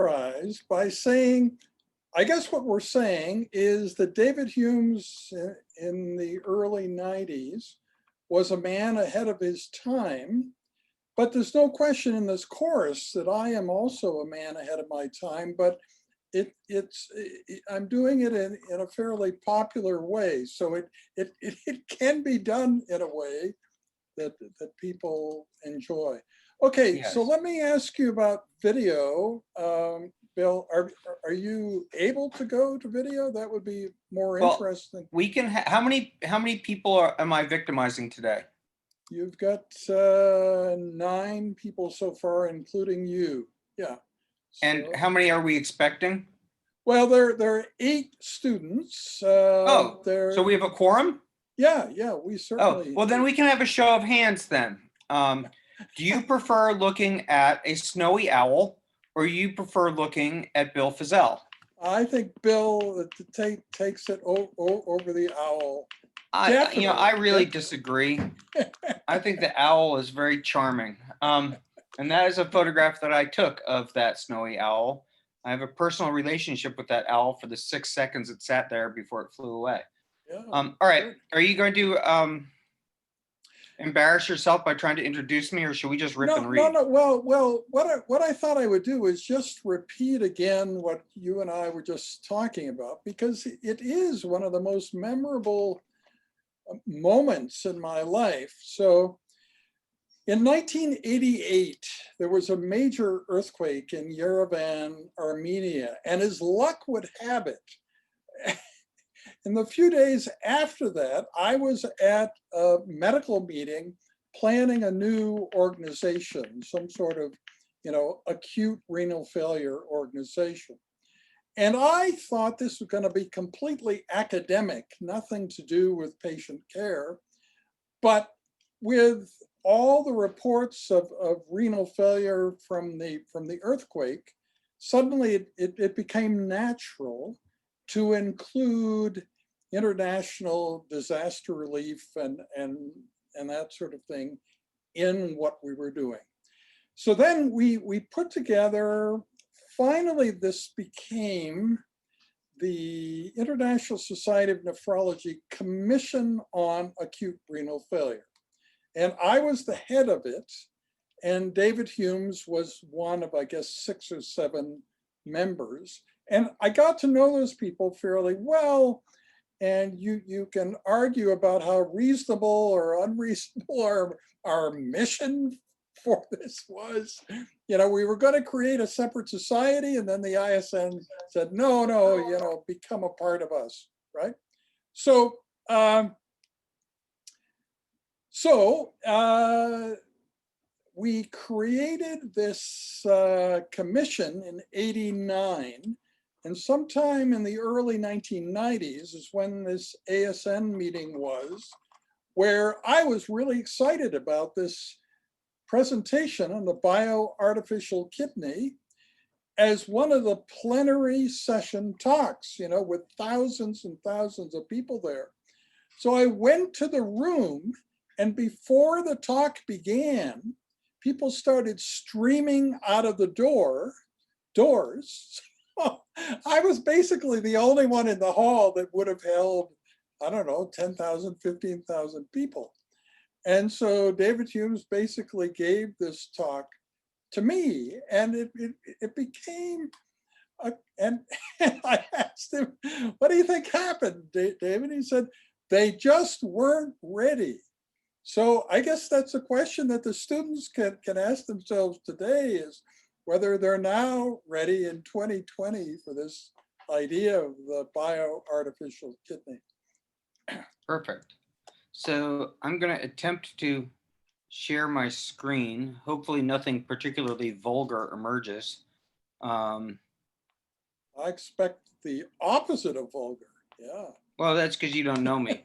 summarize by saying, I guess what we're saying is that David Humes in the early 90s was a man ahead of his time, but there's no question in this course that I am also a man ahead of my time, but I'm doing it in a fairly popular way. So it can be done in a way that people enjoy. Okay, Yes. so let me ask you about video. Bill, are you able to go to video? That would be more interesting. We can. How many people am I victimizing today? You've got 9 people so far, including you. Yeah. And how many are we expecting? Well, there are 8 students. So we have a quorum? Yeah, we certainly. Oh, well, then we can have a show of hands then. Do you prefer looking at a snowy owl, or you prefer looking at Bill Fissell? I think Bill takes it over the owl. I really disagree. I think the owl is very charming. And that is a photograph that I took of that snowy owl. I have a personal relationship with that owl for the 6 seconds it sat there before it flew away. Yeah, all right, good. Are you going to embarrass yourself by trying to introduce me, or should we just rip and read? No. Well, what I thought I would do is just repeat again what you and I were just talking about, because it is one of the most memorable moments in my life. So in 1988, there was a major earthquake in Yerevan, Armenia, and as luck would have it, in the few days after that, I was at a medical meeting planning a new organization, some sort of, acute renal failure organization. And I thought this was going to be completely academic, nothing to do with patient care. But with all the reports of renal failure from the earthquake, suddenly it became natural to include international disaster relief and that sort of thing in what we were doing. So then we put together, finally this became the International Society of Nephrology Commission on Acute Renal Failure. And I was the head of it, and David Humes was one of, I guess, 6 or 7 members. And I got to know those people fairly well. And you can argue about how reasonable or unreasonable our mission for this was. We were going to create a separate society, and then the ISN said, no, become a part of us, right? So, we created this commission in '89, and sometime in the early 1990s is when this ASN meeting was, where I was really excited about this presentation on the bioartificial kidney as one of the plenary session talks, with thousands and thousands of people there. So I went to the room, and before the talk began, people started streaming out of the doors. I was basically the only one in the hall that would have held, 10,000, 15,000 people. And so David Humes basically gave this talk to me, and it became, and I asked him, what do you think happened, David? He said, they just weren't ready. So I guess that's a question that the students can ask themselves today, is whether they're now ready in 2020 for this idea of the bioartificial kidney. Perfect. So I'm going to attempt to share my screen. Hopefully nothing particularly vulgar emerges. I expect the opposite of vulgar. Yeah. Well, that's because you don't know me.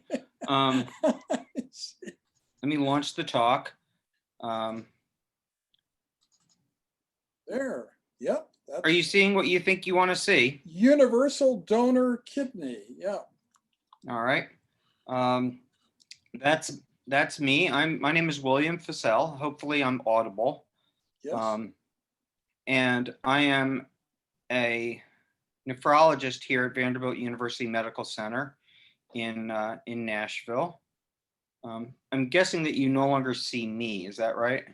Let me launch the talk. There. Yep. Are you seeing what you think you want to see? Universal donor kidney. Yeah. All right. That's me. My name is William Fissell. Hopefully I'm audible. Yes. And I am a nephrologist here at Vanderbilt University Medical Center in Nashville. I'm guessing that you no longer see me, is that right?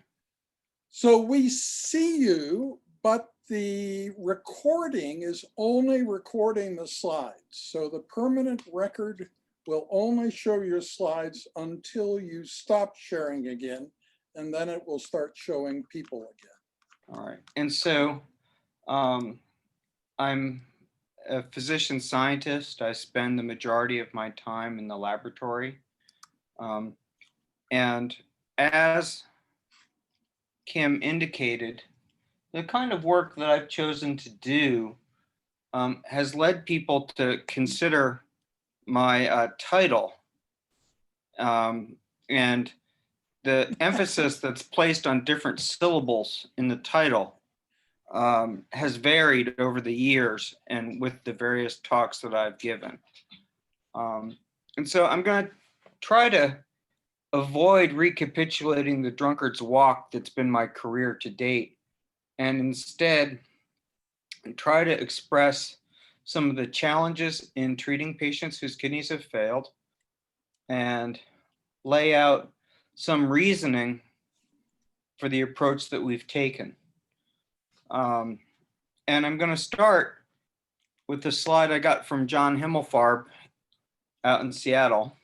So we see you, but the recording is only recording the slides. So the permanent record will only show your slides until you stop sharing again, and then it will start showing people again. All right. And so I'm a physician scientist. I spend the majority of my time in the laboratory. And as Kim indicated, the kind of work that I've chosen to do has led people to consider my title and the emphasis that's placed on different syllables in the title has varied over the years and with the various talks that I've given. And so I'm going to try to avoid recapitulating the drunkard's walk that's been my career to date, and instead try to express some of the challenges in treating patients whose kidneys have failed and lay out some reasoning for the approach that we've taken. And I'm going to start with the slide I got from John Himmelfarb out in Seattle,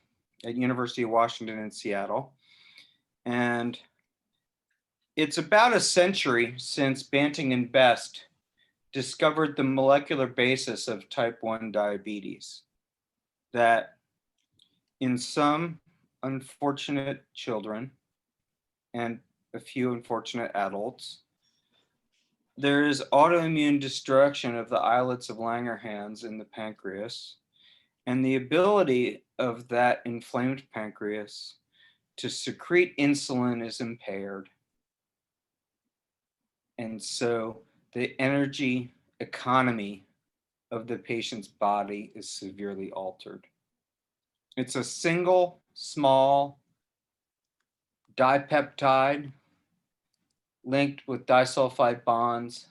at University of Washington in Seattle. And it's about a century since Banting and Best discovered the molecular basis of type 1 diabetes, that in some unfortunate children and a few unfortunate adults, there is autoimmune destruction of the islets of Langerhans in the pancreas, and the ability of that inflamed pancreas to secrete insulin is impaired. And so the energy economy of the patient's body is severely altered. It's a single small dipeptide linked with disulfide bonds.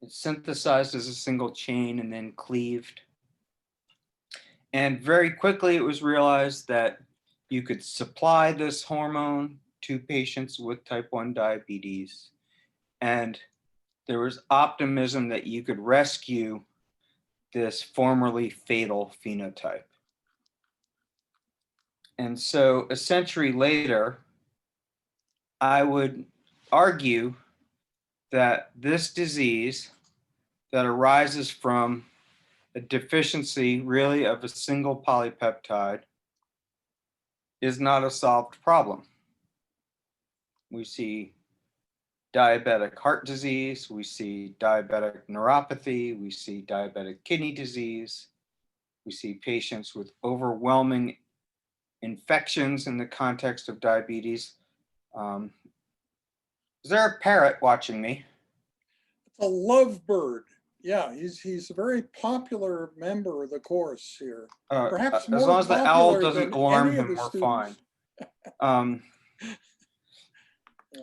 It's synthesized as a single chain and then cleaved. And very quickly it was realized that you could supply this hormone to patients with type 1 diabetes. And there was optimism that you could rescue this formerly fatal phenotype. And so a century later, I would argue that this disease that arises from a deficiency really of a single polypeptide is not a solved problem. We see diabetic heart disease, we see diabetic neuropathy, we see diabetic kidney disease, we see patients with overwhelming infections in the context of diabetes. Is there a parrot watching me? It's a lovebird. Yeah, he's a very popular member of the course here. Perhaps as long as the owl doesn't alarm him, we're fine.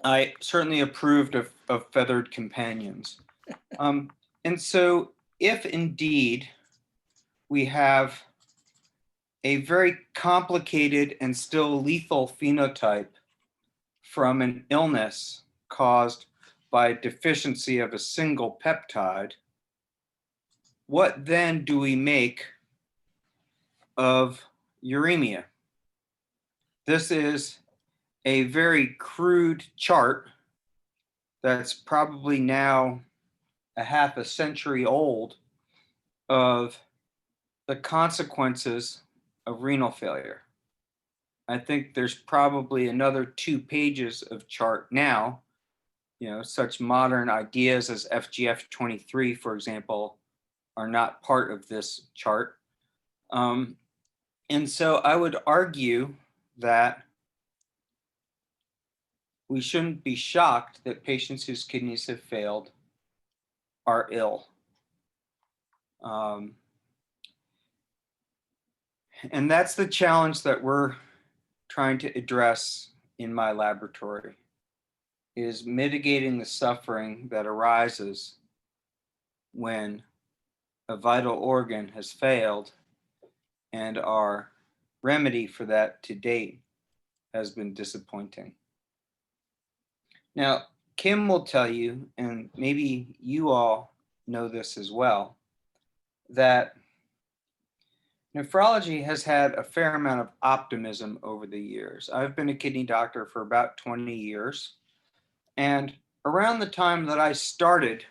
I certainly approved of feathered companions. And so if indeed we have a very complicated and still lethal phenotype from an illness caused by deficiency of a single peptide, what then do we make of uremia? This is a very crude chart that's probably now a half a century old of the consequences of renal failure. I think there's probably another 2 pages of chart now. You know, such modern ideas as FGF23, for example, are not part of this chart. And so I would argue that we shouldn't be shocked that patients whose kidneys have failed are ill. And that's the challenge that we're trying to address in my laboratory, is mitigating the suffering that arises when a vital organ has failed and our remedy for that to date has been disappointing. Now, Kim will tell you, and maybe you all know this as well, that nephrology has had a fair amount of optimism over the years. I've been a kidney doctor for about 20 years. And around the time that I started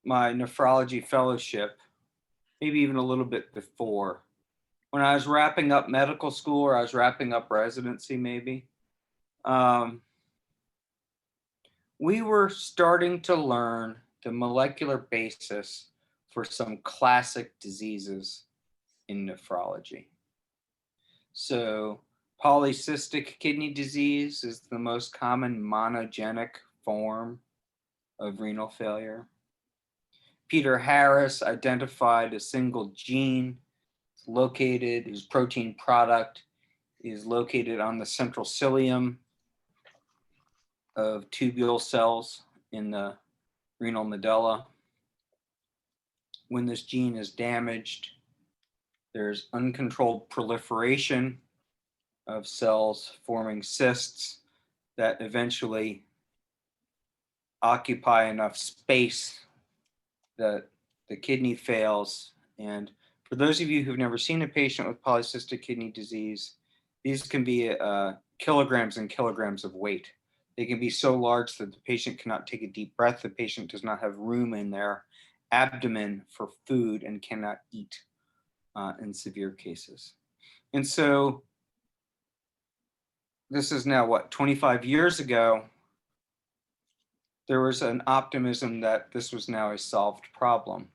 my nephrology fellowship, maybe even a little bit before, when I was wrapping up medical school or I was wrapping up residency, maybe, we were starting to learn the molecular basis for some classic diseases in nephrology. So polycystic kidney disease is the most common monogenic form of renal failure. Peter Harris identified a single gene located, whose protein product is located on the central cilium of tubule cells in the renal medulla. When this gene is damaged, there's uncontrolled proliferation of cells forming cysts that eventually occupy enough space that the kidney fails. And for those of you who've never seen a patient with polycystic kidney disease, these can be kilograms and kilograms of weight. They can be so large that the patient cannot take a deep breath. The patient does not have room in their abdomen for food and cannot eat in severe cases. And so this is now, what, 25 years ago, there was an optimism that this was now a solved problem,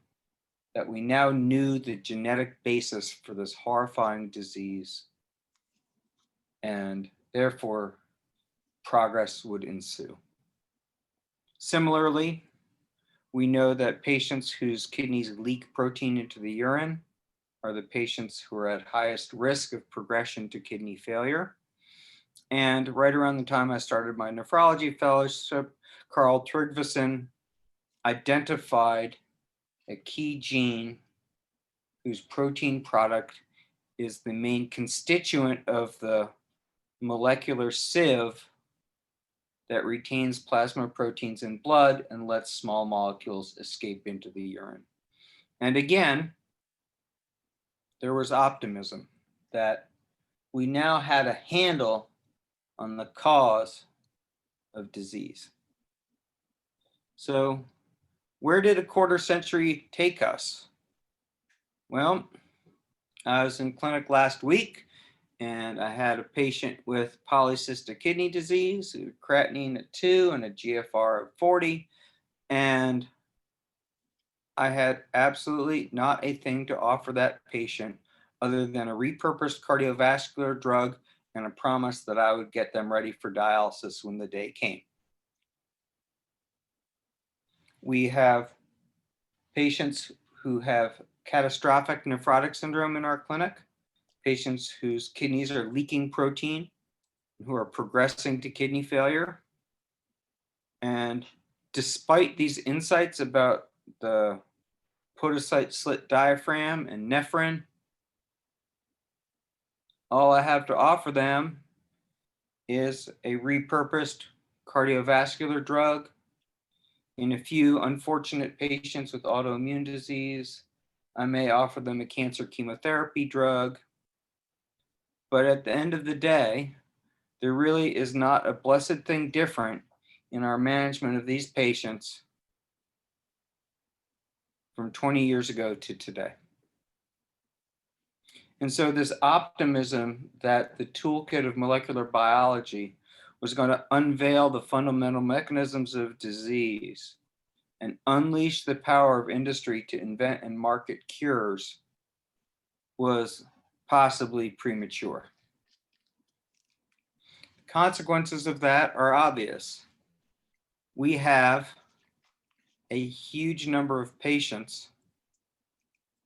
that we now knew the genetic basis for this horrifying disease, and therefore progress would ensue. Similarly, we know that patients whose kidneys leak protein into the urine are the patients who are at highest risk of progression to kidney failure. And right around the time I started my nephrology fellowship, Carl Tryggvason identified a key gene whose protein product is the main constituent of the molecular sieve that retains plasma proteins in blood and lets small molecules escape into the urine. And again, there was optimism that we now had a handle on the cause of disease. So where did a quarter century take us? Well, I was in clinic last week and I had a patient with polycystic kidney disease, creatinine at 2 and a GFR of 40. And I had absolutely not a thing to offer that patient other than a repurposed cardiovascular drug and a promise that I would get them ready for dialysis when the day came. We have patients who have catastrophic nephrotic syndrome in our clinic, patients whose kidneys are leaking protein, who are progressing to kidney failure. And despite these insights about the podocyte slit diaphragm and nephrin, all I have to offer them is a repurposed cardiovascular drug. In a few unfortunate patients with autoimmune disease, I may offer them a cancer chemotherapy drug. But at the end of the day, there really is not a blessed thing different in our management of these patients from 20 years ago to today. And so this optimism that the toolkit of molecular biology was going to unveil the fundamental mechanisms of disease and unleash the power of industry to invent and market cures was possibly premature. The consequences of that are obvious. We have a huge number of patients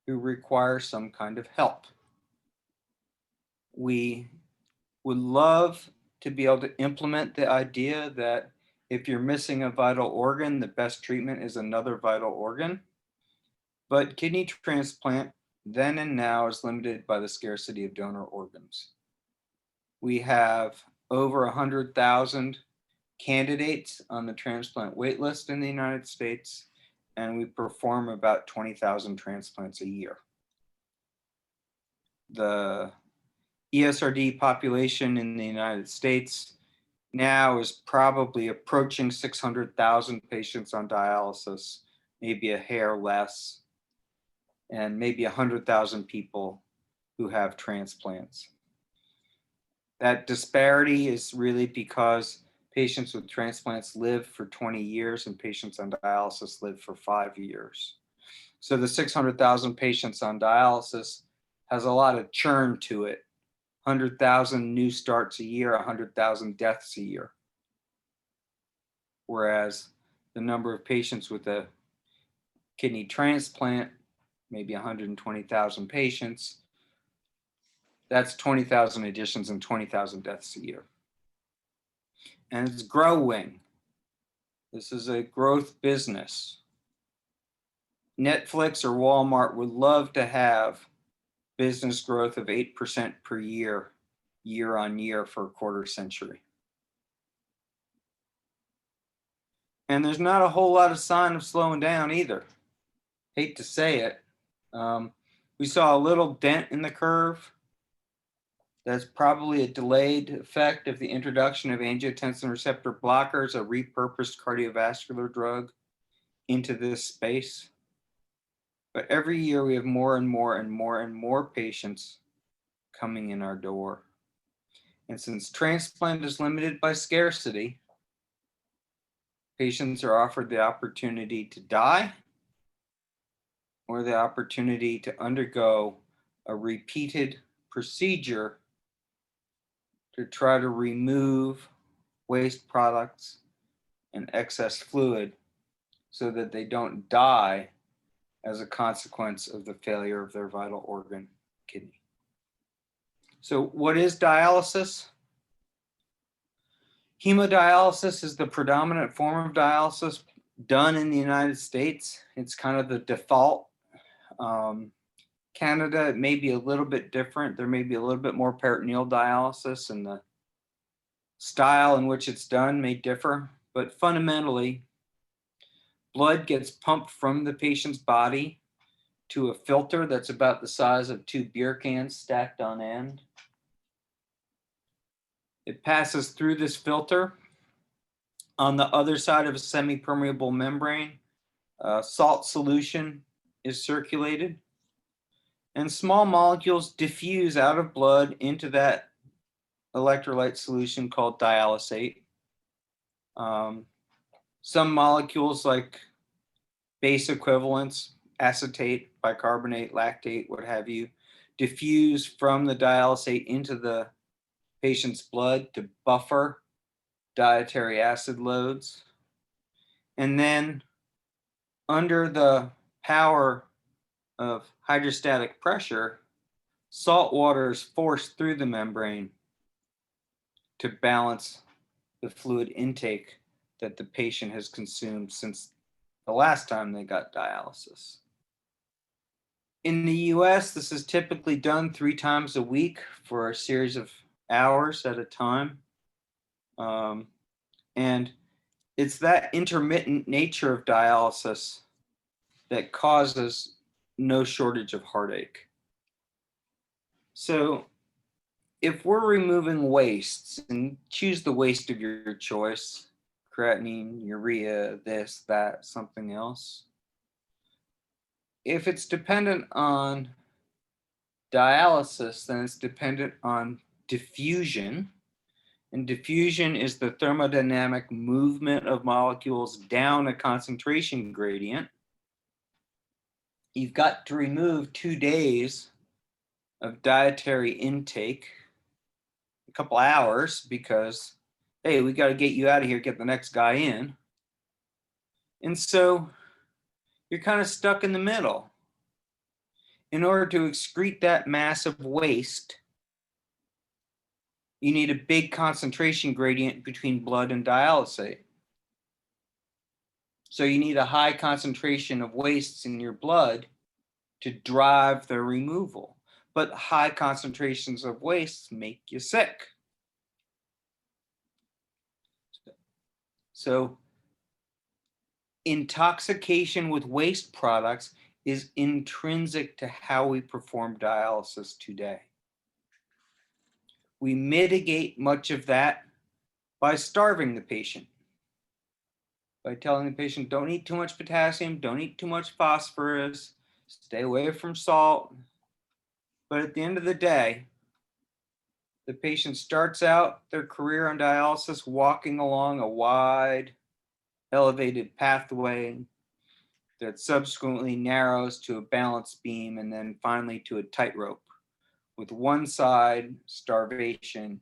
who require some kind of help. We would love to be able to implement the idea that if you're missing a vital organ, the best treatment is another vital organ. But kidney transplant then and now is limited by the scarcity of donor organs. We have over 100,000 candidates on the transplant wait list in the United States, and we perform about 20,000 transplants a year. The ESRD population in the United States now is probably approaching 600,000 patients on dialysis, maybe a hair less, and maybe 100,000 people who have transplants. That disparity is really because patients with transplants live for 20 years and patients on dialysis live for 5 years. So the 600,000 patients on dialysis has a lot of churn to it. 100,000 new starts a year, 100,000 deaths a year. Whereas the number of patients with a kidney transplant, maybe 120,000 patients, that's 20,000 additions and 20,000 deaths a year. And it's growing. This is a growth business. Netflix or Walmart would love to have business growth of 8% per year, year on year for a quarter century. And there's not a whole lot of sign of slowing down either. Hate to say it. We saw a little dent in the curve. That's probably a delayed effect of the introduction of angiotensin receptor blockers, a repurposed cardiovascular drug, into this space. But every year we have more and more and more and more patients coming in our door. And since transplant is limited by scarcity, patients are offered the opportunity to die or the opportunity to undergo a repeated procedure to try to remove waste products and excess fluid so that they don't die as a consequence of the failure of their vital organ, kidney. So what is dialysis? Hemodialysis is the predominant form of dialysis done in the United States. It's kind of the default. Canada, it may be a little bit different. There may be a little bit more peritoneal dialysis, and the style in which it's done may differ. But fundamentally, blood gets pumped from the patient's body to a filter that's about the size of 2 beer cans stacked on end. It passes through this filter. On the other side of a semi-permeable membrane, salt solution is circulated, and small molecules diffuse out of blood into that electrolyte solution called dialysate. Some molecules like base equivalents, acetate, bicarbonate, lactate, what have you, diffuse from the dialysate into the patient's blood to buffer dietary acid loads. And then under the power of hydrostatic pressure, salt water is forced through the membrane to balance the fluid intake that the patient has consumed since the last time they got dialysis. In the US, this is typically done 3 times a week for a series of hours at a time. And it's that intermittent nature of dialysis that causes no shortage of heartache. So if we're removing wastes, and choose the waste of your choice, creatinine, urea, this, that, something else. If it's dependent on dialysis, then it's dependent on diffusion. And diffusion is the thermodynamic movement of molecules down a concentration gradient. You've got to remove 2 days of dietary intake, a couple hours, because, hey, we got to get you out of here, get the next guy in. And so you're kind of stuck in the middle. In order to excrete that massive waste, you need a big concentration gradient between blood and dialysate. So you need a high concentration of wastes in your blood to drive the removal. But high concentrations of waste make you sick. So intoxication with waste products is intrinsic to how we perform dialysis today. We mitigate much of that by starving the patient, by telling the patient, don't eat too much potassium, don't eat too much phosphorus, stay away from salt. But at the end of the day, the patient starts out their career on dialysis walking along a wide, elevated pathway that subsequently narrows to a balance beam and then finally to a tightrope, with one side starvation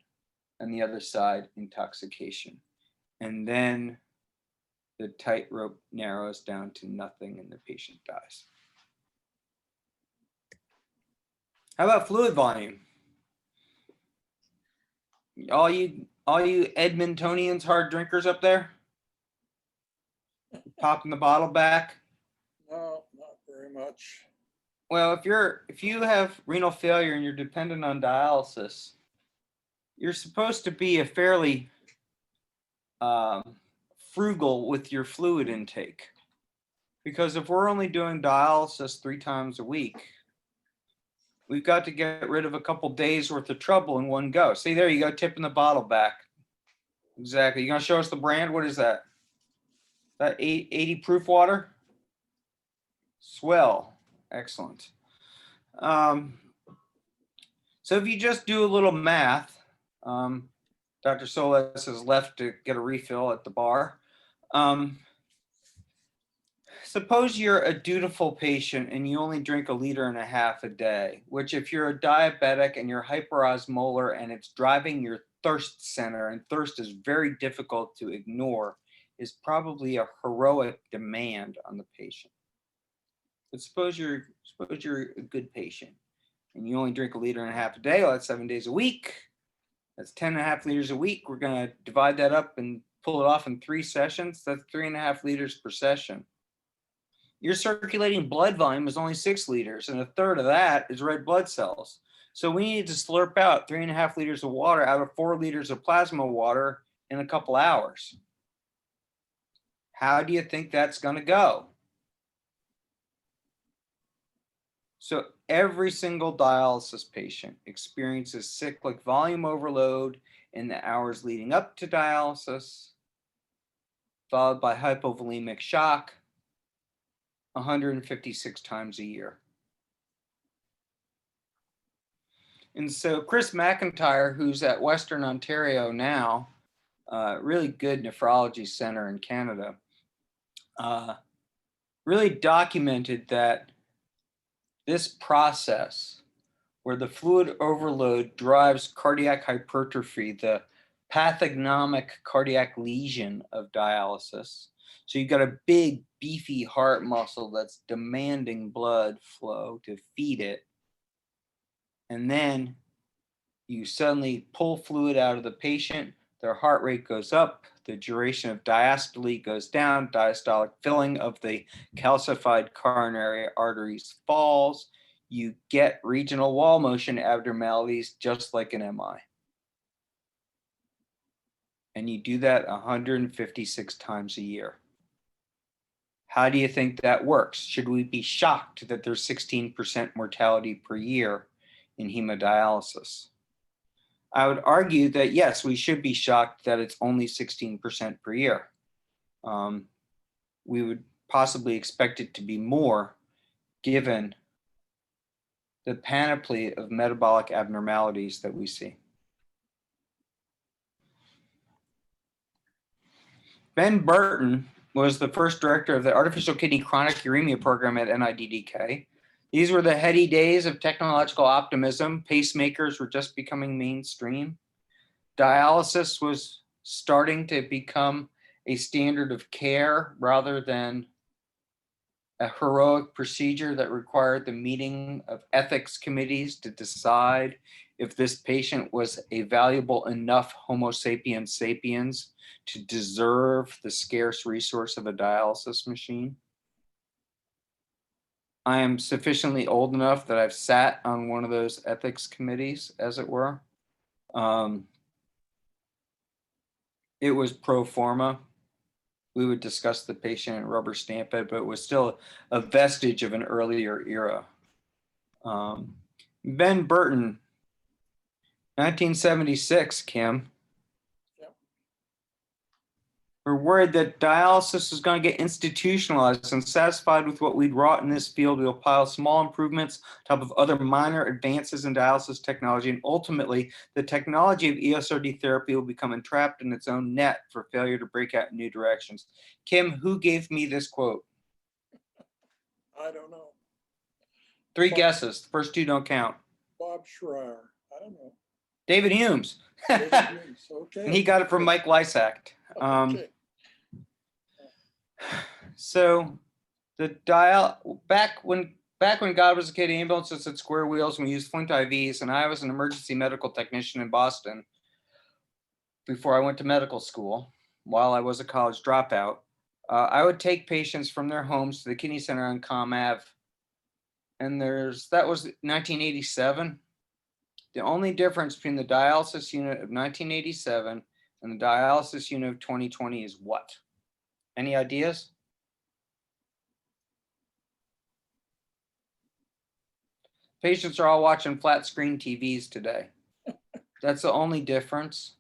and the other side intoxication. And then the tightrope narrows down to nothing and the patient dies. How about fluid volume? All you Edmontonians, hard drinkers up there? Popping the bottle back? No, not very much. Well, if you have renal failure and you're dependent on dialysis, you're supposed to be a fairly frugal with your fluid intake. Because if we're only doing dialysis 3 times a week, we've got to get rid of a couple days worth of trouble in one go. See, there you go, tipping the bottle back. Exactly. You gonna show us the brand? What is that? That 80 proof water? Swell. Excellent. So if you just do a little math, Dr. Solis has left to get a refill at the bar. Suppose you're a dutiful patient and you only drink 1.5 liters a day, which if you're a diabetic and you're hyperosmolar and it's driving your thirst center, and thirst is very difficult to ignore, is probably a heroic demand on the patient. But suppose you're a good patient and you only drink 1.5 liters a day. Well, that's 7 days a week. That's 10.5 liters a week. We're going to divide that up and pull it off in 3 sessions. That's 3.5 liters per session. Your circulating blood volume is only 6 liters, and 1/3 of that is red blood cells. So we need to slurp out 3.5 liters of water out of 4 liters of plasma water in a couple hours. How do you think that's going to go? So every single dialysis patient experiences cyclic volume overload in the hours leading up to dialysis, followed by hypovolemic shock 156 times a year. And so Chris McIntyre, who's at Western Ontario now, really good nephrology center in Canada, really documented that this process where the fluid overload drives cardiac hypertrophy, the pathognomic cardiac lesion of dialysis. So you've got a big, beefy heart muscle that's demanding blood flow to feed it. And then you suddenly pull fluid out of the patient, their heart rate goes up, the duration of diastole goes down, diastolic filling of the calcified coronary arteries falls. You get regional wall motion abnormalities just like an MI. And you do that 156 times a year. How do you think that works? Should we be shocked that there's 16% mortality per year in hemodialysis? I would argue that yes, we should be shocked that it's only 16% per year. We would possibly expect it to be more given the panoply of metabolic abnormalities that we see. Ben Burton was the first director of the Artificial Kidney Chronic Uremia program at NIDDK. These were the heady days of technological optimism. Pacemakers were just becoming mainstream. Dialysis was starting to become a standard of care rather than a heroic procedure that required the meeting of ethics committees to decide if this patient was a valuable enough Homo sapiens sapiens to deserve the scarce resource of a dialysis machine. I am sufficiently old enough that I've sat on one of those ethics committees, as it were. It was pro forma. We would discuss the patient and rubber stamp it, but it was still a vestige of an earlier era. Ben Burton, 1976, Kim. Yep. We're worried that dialysis is going to get institutionalized, and satisfied with what we'd wrought in this field, we'll pile small improvements on top of other minor advances in dialysis technology, and ultimately the technology of ESRD therapy will become entrapped in its own net for failure to break out in new directions. Kim, who gave me this quote? I don't know. Three guesses. The first two don't count. Bob Schreier. I don't know. David Humes. David Humes. Okay. And he got it from Mike Lysak. Okay. So the back when God was a kid, ambulances had square wheels, and we used Flint IVs, and I was an emergency medical technician in Boston before I went to medical school. While I was a college dropout, I would take patients from their homes to the kidney center on Com Ave, and that was 1987. The only difference between the dialysis unit of 1987 and the dialysis unit of 2020 is what? Any ideas? Patients are all watching flat screen TVs today. That's the only difference.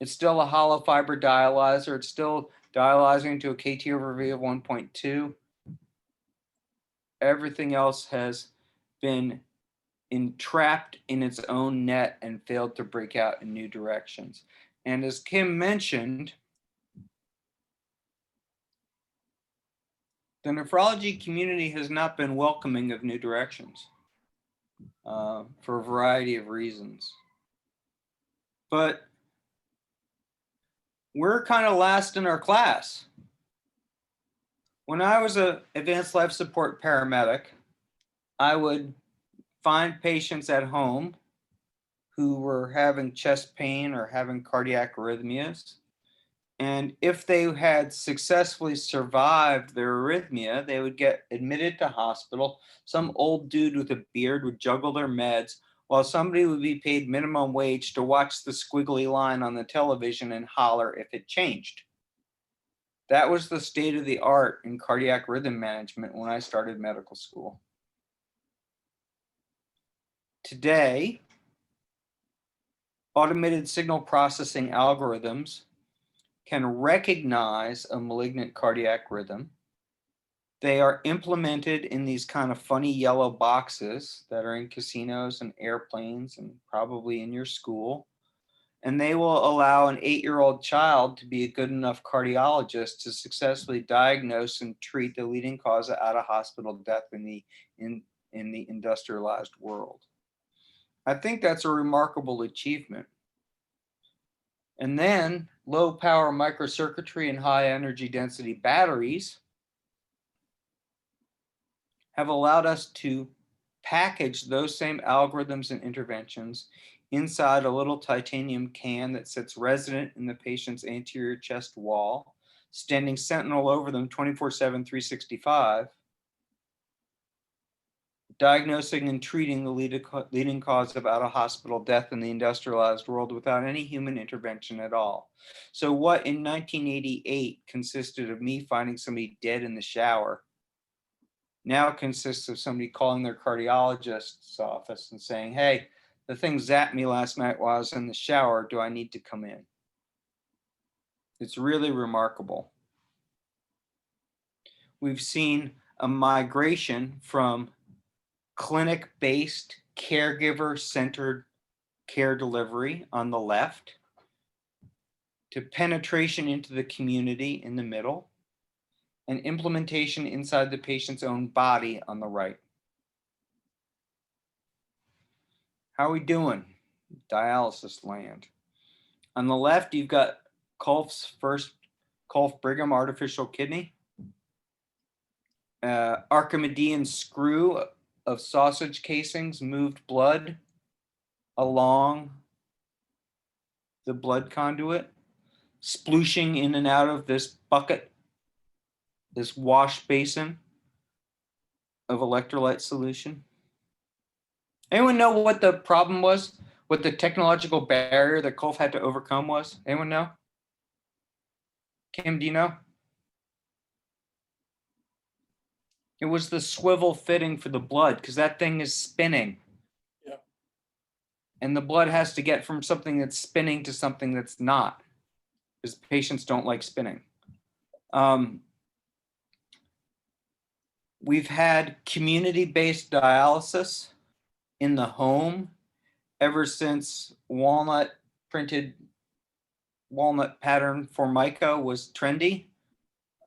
It's still a hollow fiber dialyzer. It's still dialyzing to a KT over V of 1.2. Everything else has been entrapped in its own net and failed to break out in new directions. And as Kim mentioned, the nephrology community has not been welcoming of new directions for a variety of reasons. But we're kind of last in our class. When I was an advanced life support paramedic, I would find patients at home who were having chest pain or having cardiac arrhythmias. And if they had successfully survived their arrhythmia, they would get admitted to hospital. Some old dude with a beard would juggle their meds, while somebody would be paid minimum wage to watch the squiggly line on the television and holler if it changed. That was the state of the art in cardiac rhythm management when I started medical school. Today, automated signal processing algorithms can recognize a malignant cardiac rhythm. They are implemented in these kind of funny yellow boxes that are in casinos and airplanes and probably in your school. And they will allow an 8-year-old child to be a good enough cardiologist to successfully diagnose and treat the leading cause of out-of-hospital death in the industrialized world. I think that's a remarkable achievement. And then low power microcircuitry and high energy density batteries have allowed us to package those same algorithms and interventions inside a little titanium can that sits resident in the patient's anterior chest wall, standing sentinel over them 24/7, 365, diagnosing and treating the leading cause of out-of-hospital death in the industrialized world without any human intervention at all. So what in 1988 consisted of me finding somebody dead in the shower now consists of somebody calling their cardiologist's office and saying, hey, the thing zapped me last night while I was in the shower. Do I need to come in? It's really remarkable. We've seen a migration from clinic-based, caregiver-centered care delivery on the left to penetration into the community in the middle and implementation inside the patient's own body on the right. How are we doing? Dialysis land. On the left, you've got Colf's first Colf Brigham artificial kidney, Archimedean screw of sausage casings moved blood along the blood conduit, splooshing in and out of this bucket, this wash basin of electrolyte solution. Anyone know what the problem was? What the technological barrier that Kolff had to overcome was? Anyone know? Kim, do you know? It was the swivel fitting for the blood, because that thing is spinning. Yeah. And the blood has to get from something that's spinning to something that's not, because patients don't like spinning. We've had community-based dialysis in the home ever since printed walnut pattern Formica was trendy.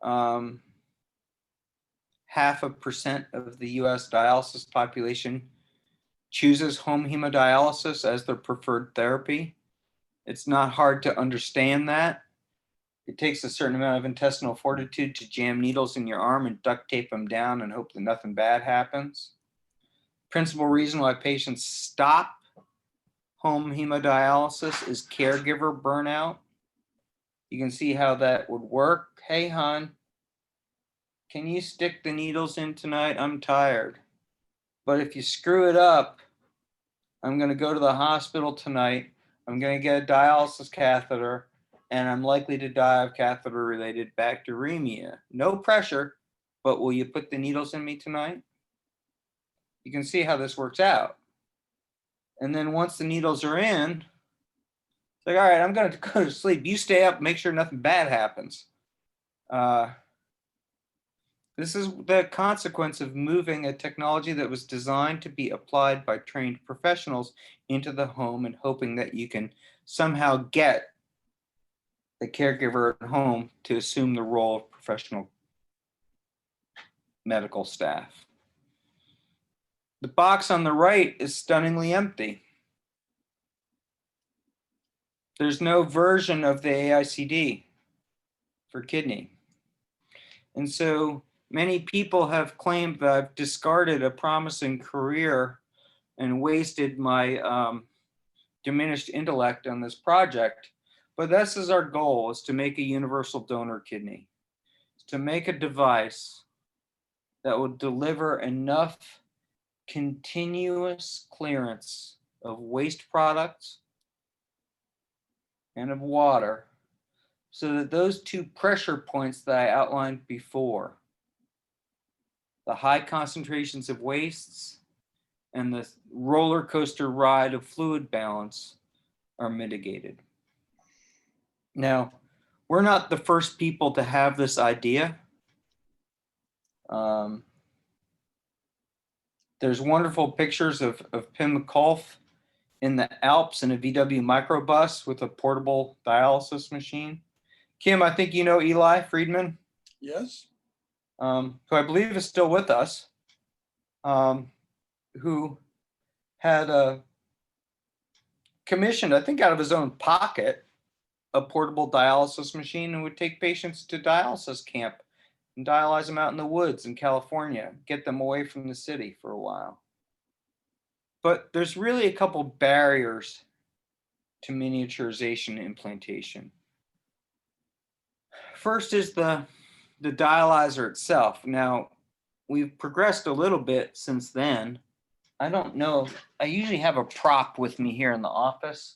0.5% of the US dialysis population chooses home hemodialysis as their preferred therapy. It's not hard to understand that. It takes a certain amount of intestinal fortitude to jam needles in your arm and duct tape them down and hope that nothing bad happens. Principal reason why patients stop home hemodialysis is caregiver burnout. You can see how that would work. Hey, hon, can you stick the needles in tonight? I'm tired. But if you screw it up, I'm going to go to the hospital tonight. I'm going to get a dialysis catheter, and I'm likely to die of catheter-related bacteremia. No pressure, but will you put the needles in me tonight? You can see how this works out. And then once the needles are in, it's like, all right, I'm going to go to sleep. You stay up, make sure nothing bad happens. This is the consequence of moving a technology that was designed to be applied by trained professionals into the home and hoping that you can somehow get the caregiver at home to assume the role of professional medical staff. The box on the right is stunningly empty. There's no version of the AICD for kidney. And so many people have claimed that I've discarded a promising career and wasted my diminished intellect on this project. But this is our goal, is to make a universal donor kidney, to make a device that will deliver enough continuous clearance of waste products and of water so that those two pressure points that I outlined before, the high concentrations of wastes and the roller coaster ride of fluid balance, are mitigated. Now, we're not the first people to have this idea. There's wonderful pictures of Pim Kolff in the Alps in a VW microbus with a portable dialysis machine. Kim, I think you know Eli Friedman. Yes. Who I believe is still with us, who had commissioned, I think out of his own pocket, a portable dialysis machine and would take patients to dialysis camp and dialyze them out in the woods in California, get them away from the city for a while. But there's really a couple barriers to miniaturization implantation. First is the dialyzer itself. Now, we've progressed a little bit since then. I don't know. I usually have a prop with me here in the office.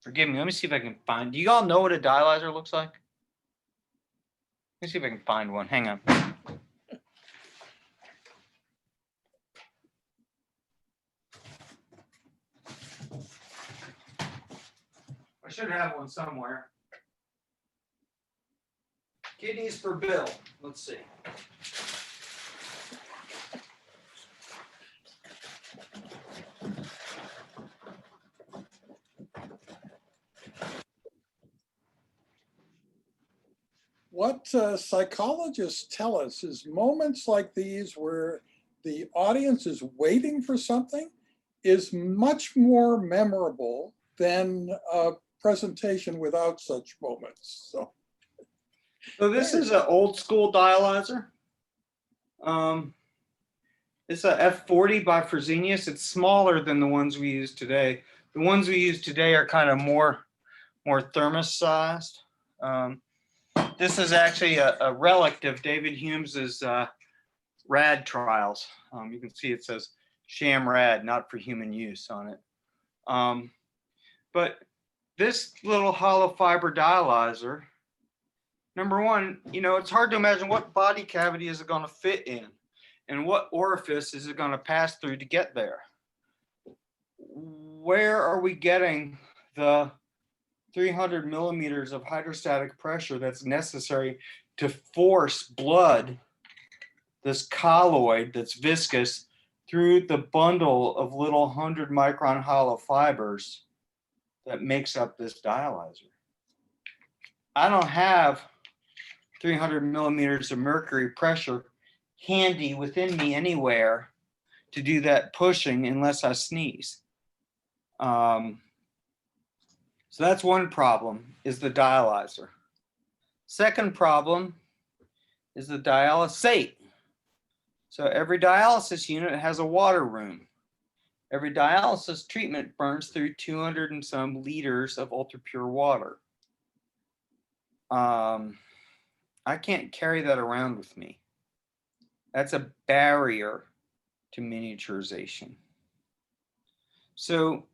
Forgive me. Let me see if I can find. Do you all know what a dialyzer looks like? Let me see if I can find one. Hang on. I should have one somewhere. Kidneys for Bill. Let's see. What psychologists tell us is moments like these where the audience is waiting for something is much more memorable than a presentation without such moments. So this is an old school dialyzer. It's a F40 by Fresenius. It's smaller than the ones we use today. The ones we use today are kind of more thermos sized. This is actually a relic of David Hume's RAD trials. You can see it says sham RAD, not for human use on it. But this little hollow fiber dialyzer, number one, it's hard to imagine what body cavity is it going to fit in and what orifice is it going to pass through to get there. Where are we getting the 300 millimeters of hydrostatic pressure that's necessary to force blood, this colloid that's viscous, through the bundle of little 100 micron hollow fibers that makes up this dialyzer? I don't have 300 millimeters of mercury pressure handy within me anywhere to do that pushing unless I sneeze. So that's one problem, is the dialyzer. Second problem is the dialysate. So every dialysis unit has a water room. Every dialysis treatment burns through 200 and some liters of ultra pure water. I can't carry that around with me. That's a barrier to miniaturization. So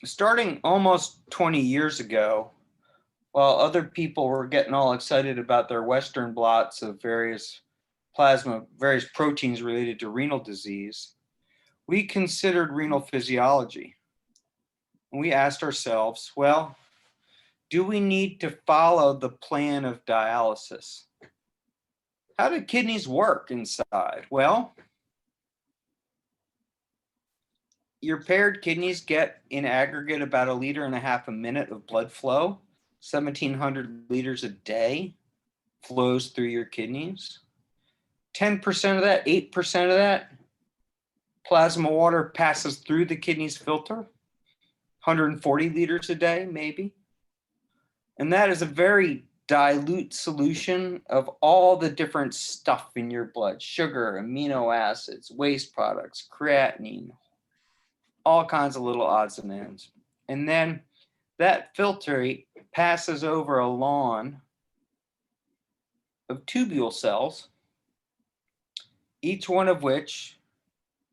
starting almost 20 years ago, while other people were getting all excited about their Western blots of various proteins related to renal disease, we considered renal physiology. And we asked ourselves, well, do we need to follow the plan of dialysis? How do kidneys work inside? Well, your paired kidneys get in aggregate about 1.5 liters a minute of blood flow. 1,700 liters a day flows through your kidneys. 10% of that, 8% of that plasma water passes through the kidneys filter. 140 liters a day, maybe. And that is a very dilute solution of all the different stuff in your blood: sugar, amino acids, waste products, creatinine, all kinds of little odds and ends. And then that filtrate passes over a lawn of tubule cells, each one of which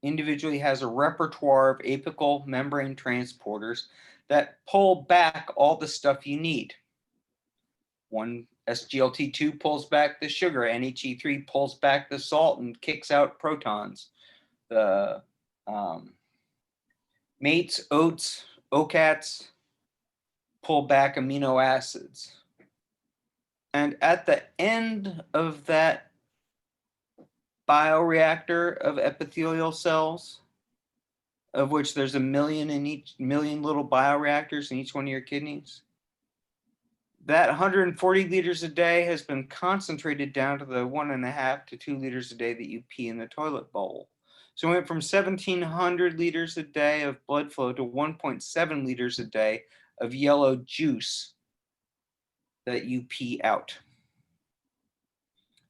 individually has a repertoire of apical membrane transporters that pull back all the stuff you need. One SGLT2 pulls back the sugar, NHE3 pulls back the salt and kicks out protons. The mates, oats, OCATs pull back amino acids. And at the end of that bioreactor of epithelial cells, of which there's 1 million in each million little bioreactors in each one of your kidneys, that 140 liters a day has been concentrated down to the 1.5 to 2 liters a day that you pee in the toilet bowl. So we went from 1,700 liters a day of blood flow to 1.7 liters a day of yellow juice that you pee out.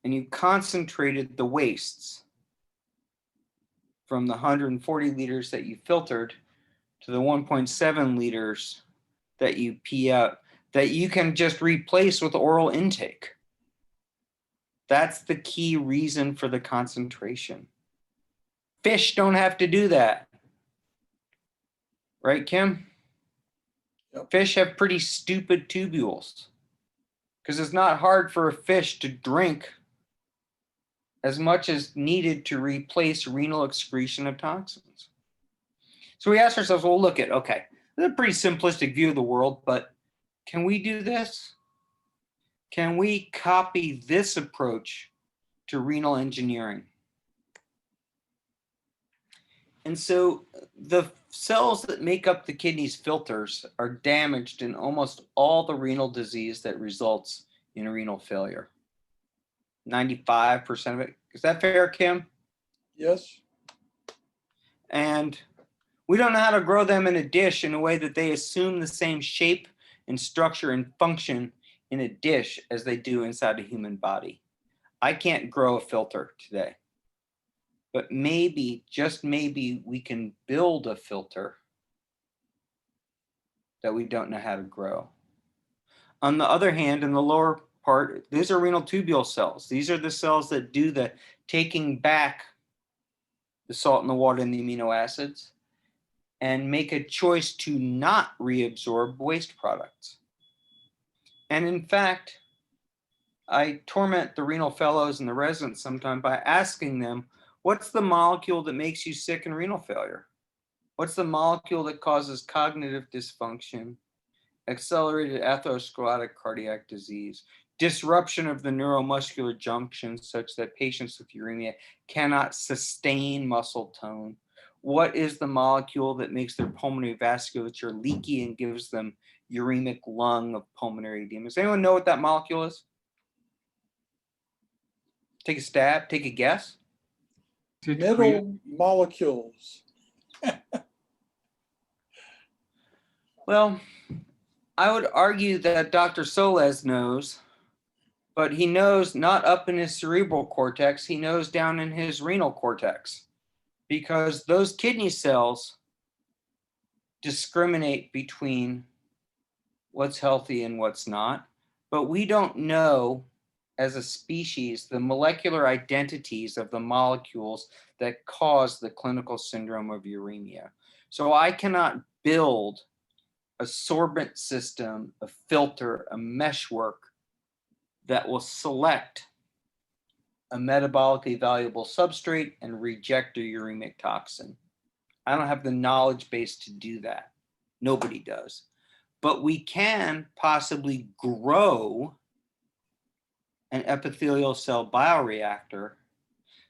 And you concentrated the wastes from the 140 liters that you filtered to the 1.7 liters that you pee out, that you can just replace with oral intake. That's the key reason for the concentration. Fish don't have to do that. Right, Kim? Yep. Fish have pretty stupid tubules because it's not hard for a fish to drink as much as needed to replace renal excretion of toxins. So we asked ourselves, well, look at, okay, this is a pretty simplistic view of the world, but can we do this? Can we copy this approach to renal engineering? And so the cells that make up the kidney's filters are damaged in almost all the renal disease that results in renal failure. 95% of it. Is that fair, Kim? Yes. And we don't know how to grow them in a dish in a way that they assume the same shape and structure and function in a dish as they do inside a human body. I can't grow a filter today. But maybe, just maybe, we can build a filter that we don't know how to grow. On the other hand, in the lower part, these are renal tubule cells. These are the cells that do the taking back the salt in the water and the amino acids, and make a choice to not reabsorb waste products. And in fact, I torment the renal fellows and the residents sometimes by asking them, what's the molecule that makes you sick in renal failure? What's the molecule that causes cognitive dysfunction, accelerated atherosclerotic cardiac disease, disruption of the neuromuscular junctions such that patients with uremia cannot sustain muscle tone? What is the molecule that makes their pulmonary vasculature leaky and gives them uremic lung of pulmonary edema? Does anyone know what that molecule is? Take a stab, take a guess. Middle molecules. Well, I would argue that Dr. Soles knows, but he knows not up in his cerebral cortex, he knows down in his renal cortex, because those kidney cells discriminate between what's healthy and what's not. But we don't know, as a species, the molecular identities of the molecules that cause the clinical syndrome of uremia. So I cannot build a sorbent system, a filter, a meshwork that will select a metabolically valuable substrate and reject a uremic toxin. I don't have the knowledge base to do that. Nobody does. But we can possibly grow an epithelial cell bioreactor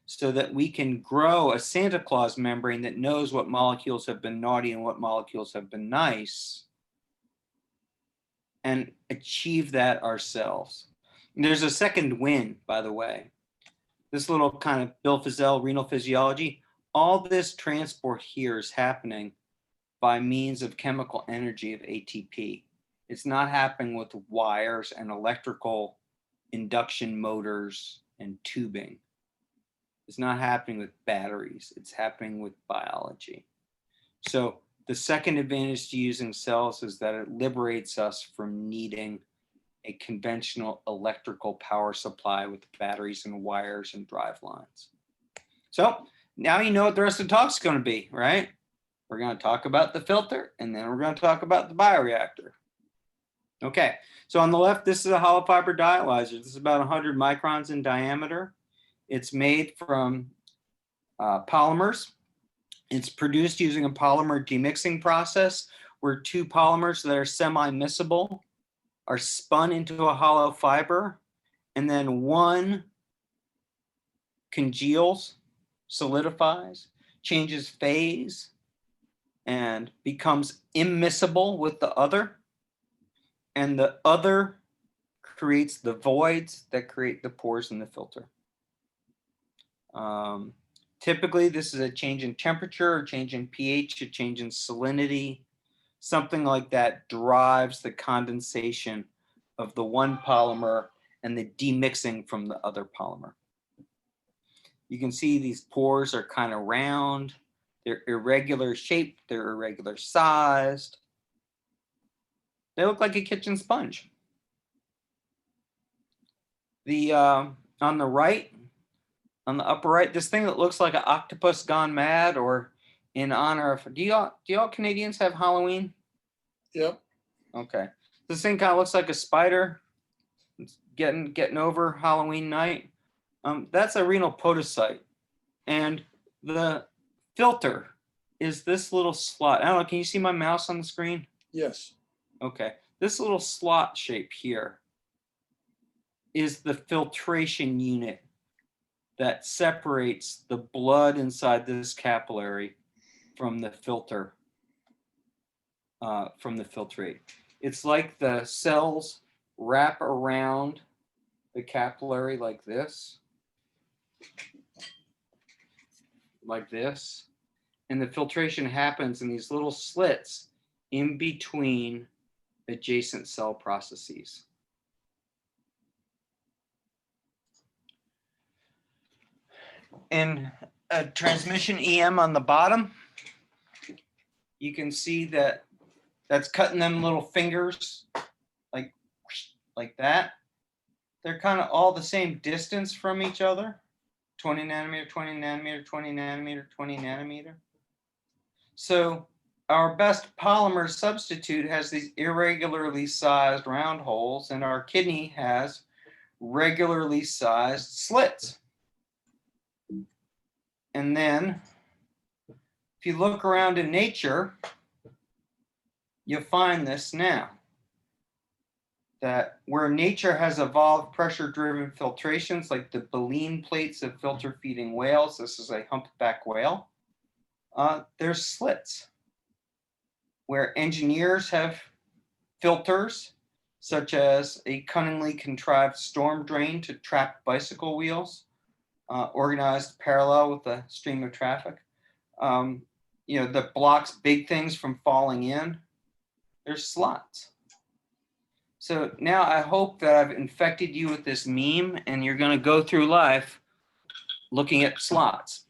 so that we can grow a Santa Claus membrane that knows what molecules have been naughty and what molecules have been nice, and achieve that ourselves. And there's a second win, by the way. This little kind of Bill Fissell renal physiology, all this transport here is happening by means of chemical energy of ATP. It's not happening with wires and electrical induction motors and tubing. It's not happening with batteries. It's happening with biology. So the second advantage to using cells is that it liberates us from needing a conventional electrical power supply with batteries and wires and drive lines. So now you know what the rest of the talk's going to be, right? We're going to talk about the filter, and then we're going to talk about the bioreactor. Okay, so on the left, this is a hollow fiber dialyzer. This is about 100 microns in diameter. It's made from polymers. It's produced using a polymer demixing process where two polymers that are semi-miscible are spun into a hollow fiber, and then one congeals, solidifies, changes phase, and becomes immiscible with the other. And the other creates the voids that create the pores in the filter. Typically, this is a change in temperature, a change in pH, a change in salinity. Something like that drives the condensation of the one polymer and the demixing from the other polymer. You can see these pores are kind of round. They're irregular shaped. They're irregular sized. They look like a kitchen sponge. On the right, on the upper right, this thing that looks like an octopus gone mad, or in honor of, do y'all Canadians have Halloween? Yep. Okay. This thing kind of looks like a spider. It's getting over Halloween night. That's a renal podocyte. And the filter is this little slot. I don't know, can you see my mouse on the screen? Yes. Okay. This little slot shape here is the filtration unit that separates the blood inside this capillary from the filter, from the filtrate. It's like the cells wrap around the capillary like this, and the filtration happens in these little slits in between adjacent cell processes. In a transmission EM on the bottom, you can see that that's cutting them little fingers like that. They're kind of all the same distance from each other 20 nanometer, 20 nanometer, 20 nanometer, 20 nanometer. So our best polymer substitute has these irregularly sized round holes, and our kidney has regularly sized slits. And then if you look around in nature, you'll find this now, that where nature has evolved pressure-driven filtrations like the baleen plates of filter-feeding whales, this is a humpback whale, there's slits. Where engineers have filters, such as a cunningly contrived storm drain to trap bicycle wheels, organized parallel with the stream of traffic, that blocks big things from falling in, there's slots. So now I hope that I've infected you with this meme and you're going to go through life looking at slots.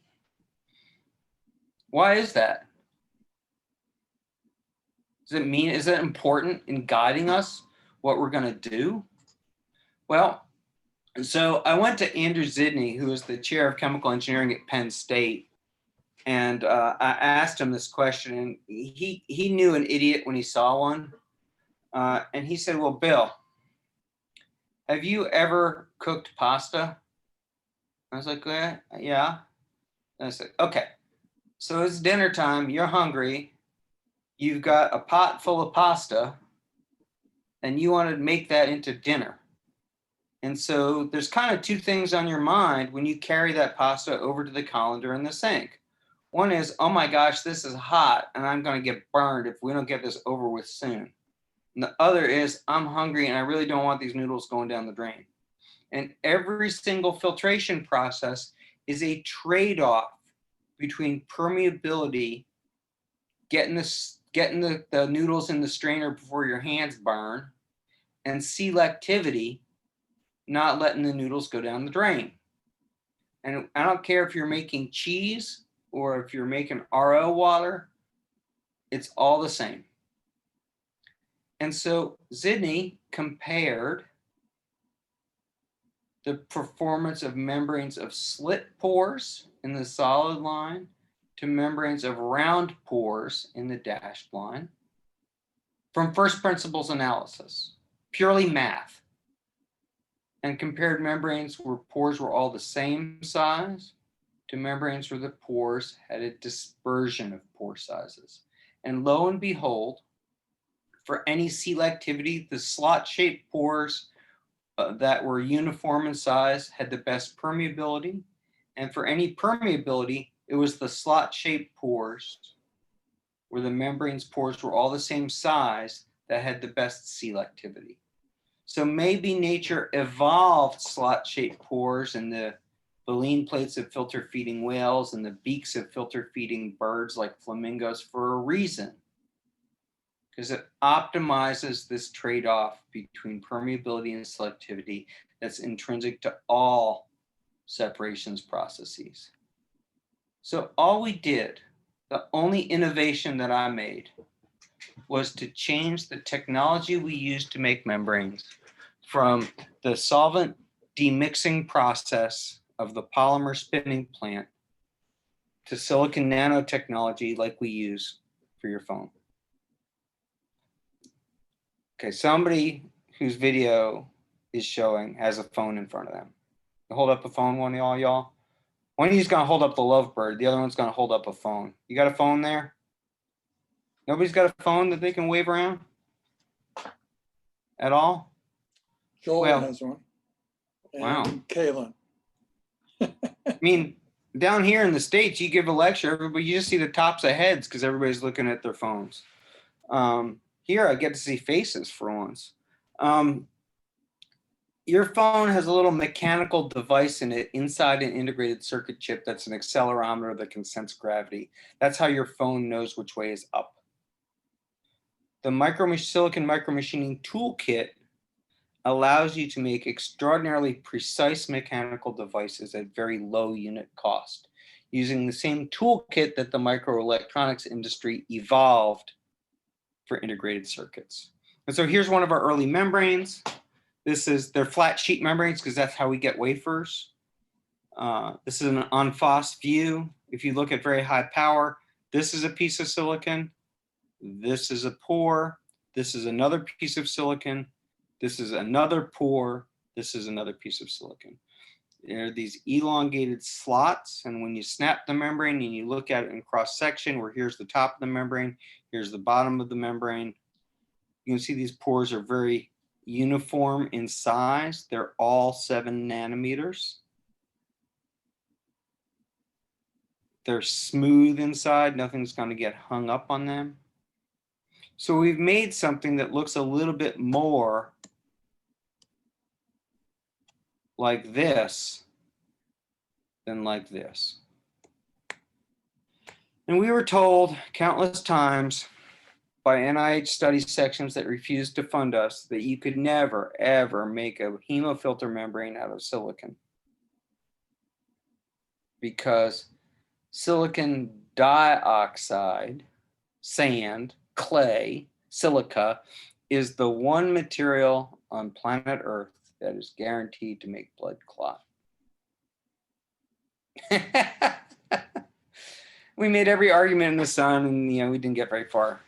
Why is that? Does it mean, is it important in guiding us what we're going to do? Well, so I went to Andrew Zidney, who is the chair of chemical engineering at Penn State, and I asked him this question, and he knew an idiot when he saw one. And he said, well, Bill, have you ever cooked pasta? I was like, yeah. And I said, okay, so it's dinner time, you're hungry, you've got a pot full of pasta, and you want to make that into dinner. And so there's kind of two things on your mind when you carry that pasta over to the colander in the sink. One is, oh my gosh, this is hot and I'm going to get burned if we don't get this over with soon. And the other is, I'm hungry and I really don't want these noodles going down the drain. And every single filtration process is a trade-off between permeability, getting the noodles in the strainer before your hands burn, and selectivity, not letting the noodles go down the drain. And I don't care if you're making cheese or if you're making RO water, it's all the same. And so Zidney compared the performance of membranes of slit pores in the solid line to membranes of round pores in the dashed line from first principles analysis, purely math, and compared membranes where pores were all the same size to membranes where the pores had a dispersion of pore sizes. And lo and behold, for any selectivity, the slot-shaped pores that were uniform in size had the best permeability. And for any permeability, it was the slot-shaped pores where the membrane's pores were all the same size that had the best selectivity. So maybe nature evolved slot-shaped pores in the baleen plates of filter-feeding whales and the beaks of filter-feeding birds like flamingos for a reason, because it optimizes this trade-off between permeability and selectivity that's intrinsic to all separations processes. So all we did, the only innovation that I made, was to change the technology we use to make membranes from the solvent demixing process of the polymer spinning plant to silicon nanotechnology like we use for your phone. Okay, somebody whose video is showing has a phone in front of them. Hold up a phone, one of y'all. One of you's gonna hold up the lovebird, the other one's gonna hold up a phone. You got a phone there? Nobody's got a phone that they can wave around at all? Joel has one. And wow. Kaylin. I mean, down here in the States, you give a lecture, everybody, you just see the tops of heads because everybody's looking at their phones. Here, I get to see faces for once. Your phone has a little mechanical device in it inside an integrated circuit chip that's an accelerometer that can sense gravity. That's how your phone knows which way is up. The silicon micromachining toolkit allows you to make extraordinarily precise mechanical devices at very low unit cost, using the same toolkit that the microelectronics industry evolved for integrated circuits. And so here's one of our early membranes. They're flat sheet membranes because that's how we get wafers. This is an en face view. If you look at very high power, this is a piece of silicon. This is a pore. This is another piece of silicon. This is another pore. This is another piece of silicon. There are these elongated slots, and when you snap the membrane and you look at it in cross section, where here's the top of the membrane, here's the bottom of the membrane, you can see these pores are very uniform in size. They're all 7 nanometers. They're smooth inside. Nothing's going to get hung up on them. So we've made something that looks a little bit more like this than like this. And we were told countless times by NIH study sections that refused to fund us that you could never, ever make a hemofilter membrane out of silicon, because silicon dioxide, sand, clay, silica, is the one material on planet Earth that is guaranteed to make blood clot. We made every argument in the sun, and we didn't get very far.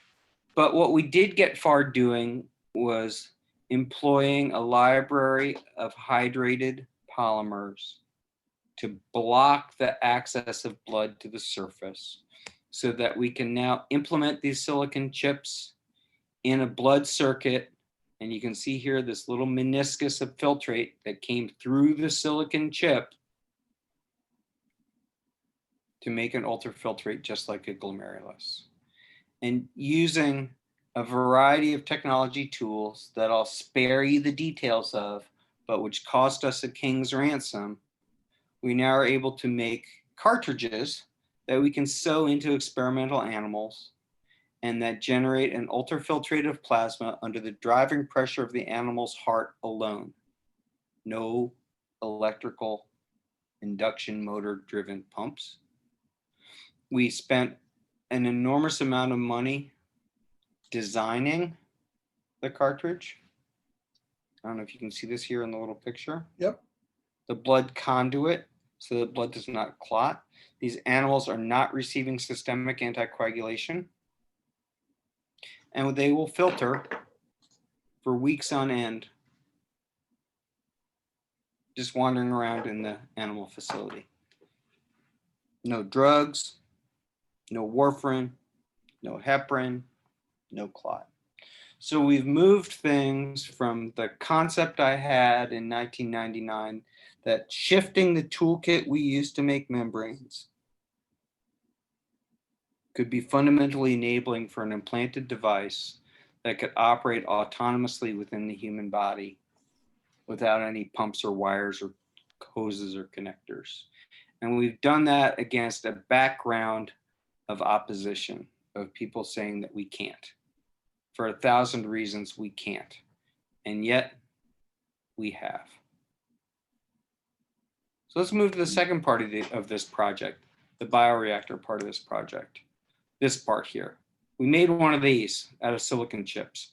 But what we did get far doing was employing a library of hydrated polymers to block the access of blood to the surface, so that we can now implement these silicon chips in a blood circuit. And you can see here this little meniscus of filtrate that came through the silicon chip to make an ultrafiltrate just like a glomerulus. And using a variety of technology tools that I'll spare you the details of, but which cost us a king's ransom, we now are able to make cartridges that we can sew into experimental animals and that generate an ultrafiltrated plasma under the driving pressure of the animal's heart alone. No electrical induction motor driven pumps. We spent an enormous amount of money designing the cartridge. I don't know if you can see this here in the little picture. Yep. The blood conduit, so the blood does not clot. These animals are not receiving systemic anticoagulation, and they will filter for weeks on end, just wandering around in the animal facility. No drugs, no warfarin, no heparin, no clot. So we've moved things from the concept I had in 1999 that shifting the toolkit we used to make membranes could be fundamentally enabling for an implanted device that could operate autonomously within the human body without any pumps or wires or hoses or connectors. And we've done that against a background of opposition, of people saying that we can't. For 1,000 reasons, we can't. And yet, we have. So let's move to the second part of this project, the bioreactor part of this project. This part here. We made one of these out of silicon chips.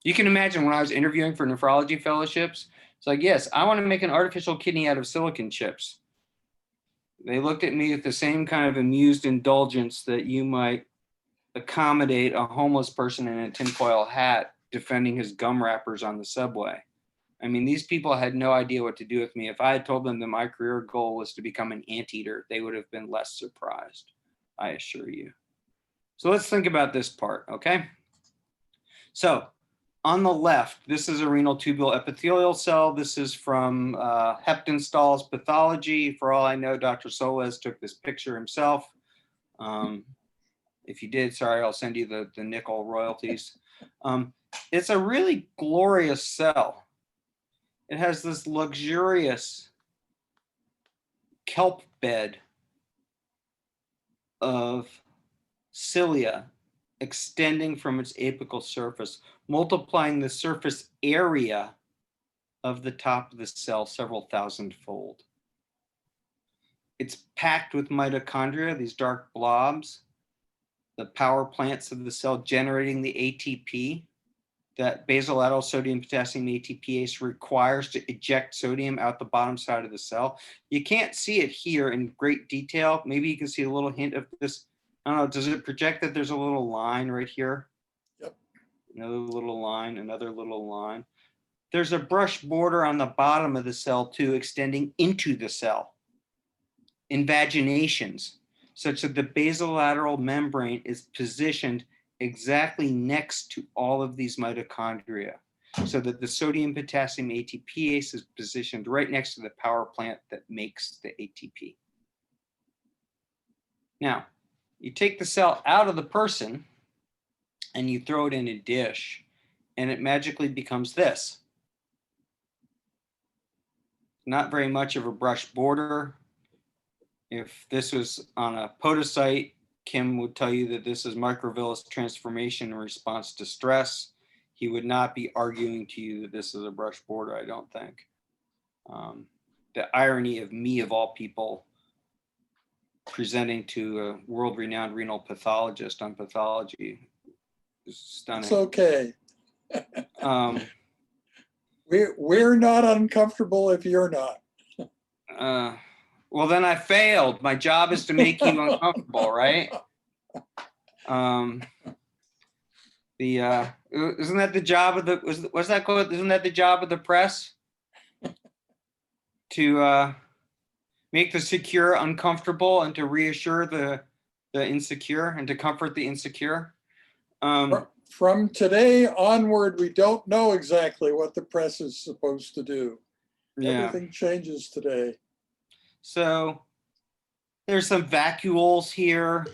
You can imagine when I was interviewing for nephrology fellowships, it's like, yes, I want to make an artificial kidney out of silicon chips. They looked at me with the same kind of amused indulgence that you might accommodate a homeless person in a tinfoil hat defending his gum wrappers on the subway. I mean, these people had no idea what to do with me. If I had told them that my career goal was to become an anteater, they would have been less surprised, I assure you. So let's think about this part, okay? So on the left, this is a renal tubule epithelial cell. This is from Heptonstall's pathology. For all I know, Dr. Soles took this picture himself. If you did, sorry, I'll send you the nickel royalties. It's a really glorious cell. It has this luxurious kelp bed of cilia extending from its apical surface, multiplying the surface area of the top of the cell several thousand-fold. It's packed with mitochondria, these dark blobs, the power plants of the cell generating the ATP. that basolateral sodium potassium ATPase requires to eject sodium out the bottom side of the cell. You can't see it here in great detail. Maybe you can see a little hint of this. I don't know, does it project that there's a little line right here? Yep. Another little line, another little line. There's a brush border on the bottom of the cell too, extending into the cell. Invaginations, such that the basolateral membrane is positioned exactly next to all of these mitochondria, so that the sodium potassium ATPase is positioned right next to the power plant that makes the ATP. Now, you take the cell out of the person and you throw it in a dish, and it magically becomes this. Not very much of a brush border. If this was on a podocyte, Kim would tell you that this is microvillus transformation in response to stress. He would not be arguing to you that this is a brush border, I don't think. The irony of me, of all people, presenting to a world-renowned renal pathologist on pathology is stunning. It's okay. Um, We're not uncomfortable if you're not. Well, then I failed. My job is to make you uncomfortable, right? Isn't that the job of the isn't that the job of the press? To make the secure uncomfortable and to reassure the insecure and to comfort the insecure. From today onward, we don't know exactly what the press is supposed to do. Yeah. Everything changes today. So there's some vacuoles here.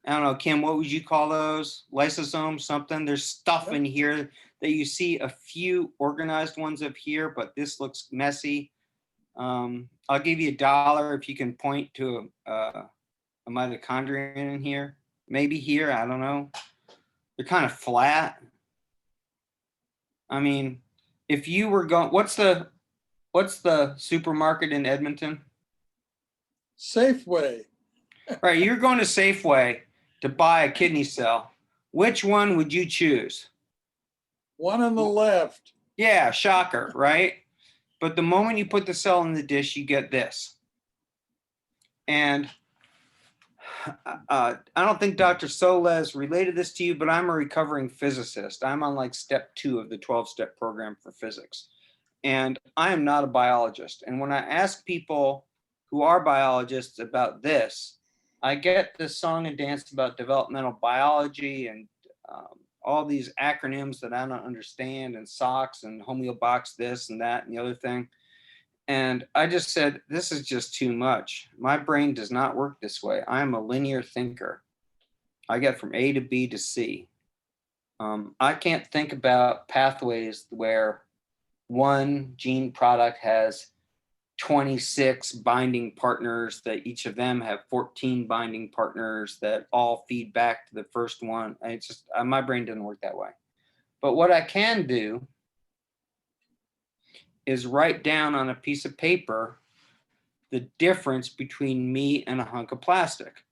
I don't know, Kim, what would you call those? Lysosomes, something? There's stuff in here that you see a few organized ones up here, but this looks messy. I'll give you $1 if you can point to a mitochondrion in here. Maybe here, I don't know. They're kind of flat. I mean, if you were going, what's the supermarket in Edmonton? Safeway. Right, you're going to Safeway to buy a kidney cell. Which one would you choose? One on the left. Yeah, shocker, right? But the moment you put the cell in the dish, you get this. And I don't think Dr. Soles related this to you, but I'm a recovering physicist. I'm on like step 2 of the 12-step program for physics. And I am not a biologist. And when I ask people who are biologists about this, I get this song and dance about developmental biology and all these acronyms that I don't understand, and SOX and homeobox this and that and the other thing. And I just said, this is just too much. My brain does not work this way. I am a linear thinker. I get from A to B to C. I can't think about pathways where one gene product has 26 binding partners, that each of them have 14 binding partners that all feed back to the first one. It's just, my brain doesn't work that way. But what I can do is write down on a piece of paper the difference between me and a hunk of plastic.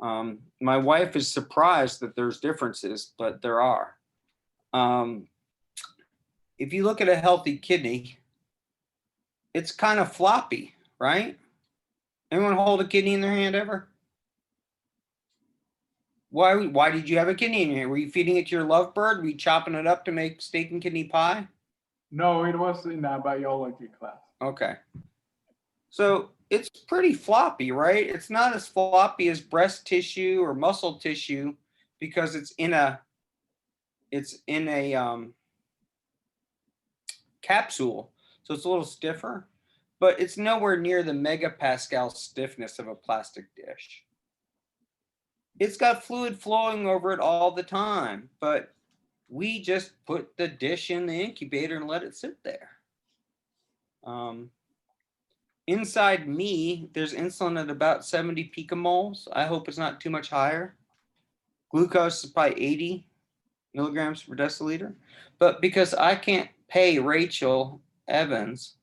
My wife is surprised that there's differences, but there are. If you look at a healthy kidney, it's kind of floppy, right? Anyone hold a kidney in their hand ever? Why did you have a kidney in your hand? Were you feeding it to your lovebird? Were you chopping it up to make steak and kidney pie? No, it was in a biology class. Okay. So it's pretty floppy, right? It's not as floppy as breast tissue or muscle tissue because it's in a capsule. So it's a little stiffer, but it's nowhere near the megapascal stiffness of a plastic dish. It's got fluid flowing over it all the time, but we just put the dish in the incubator and let it sit there. Inside me, there's insulin at about 70 picomoles. I hope it's not too much higher. Glucose is probably 80 milligrams per deciliter. But because I can't pay Rachel Evans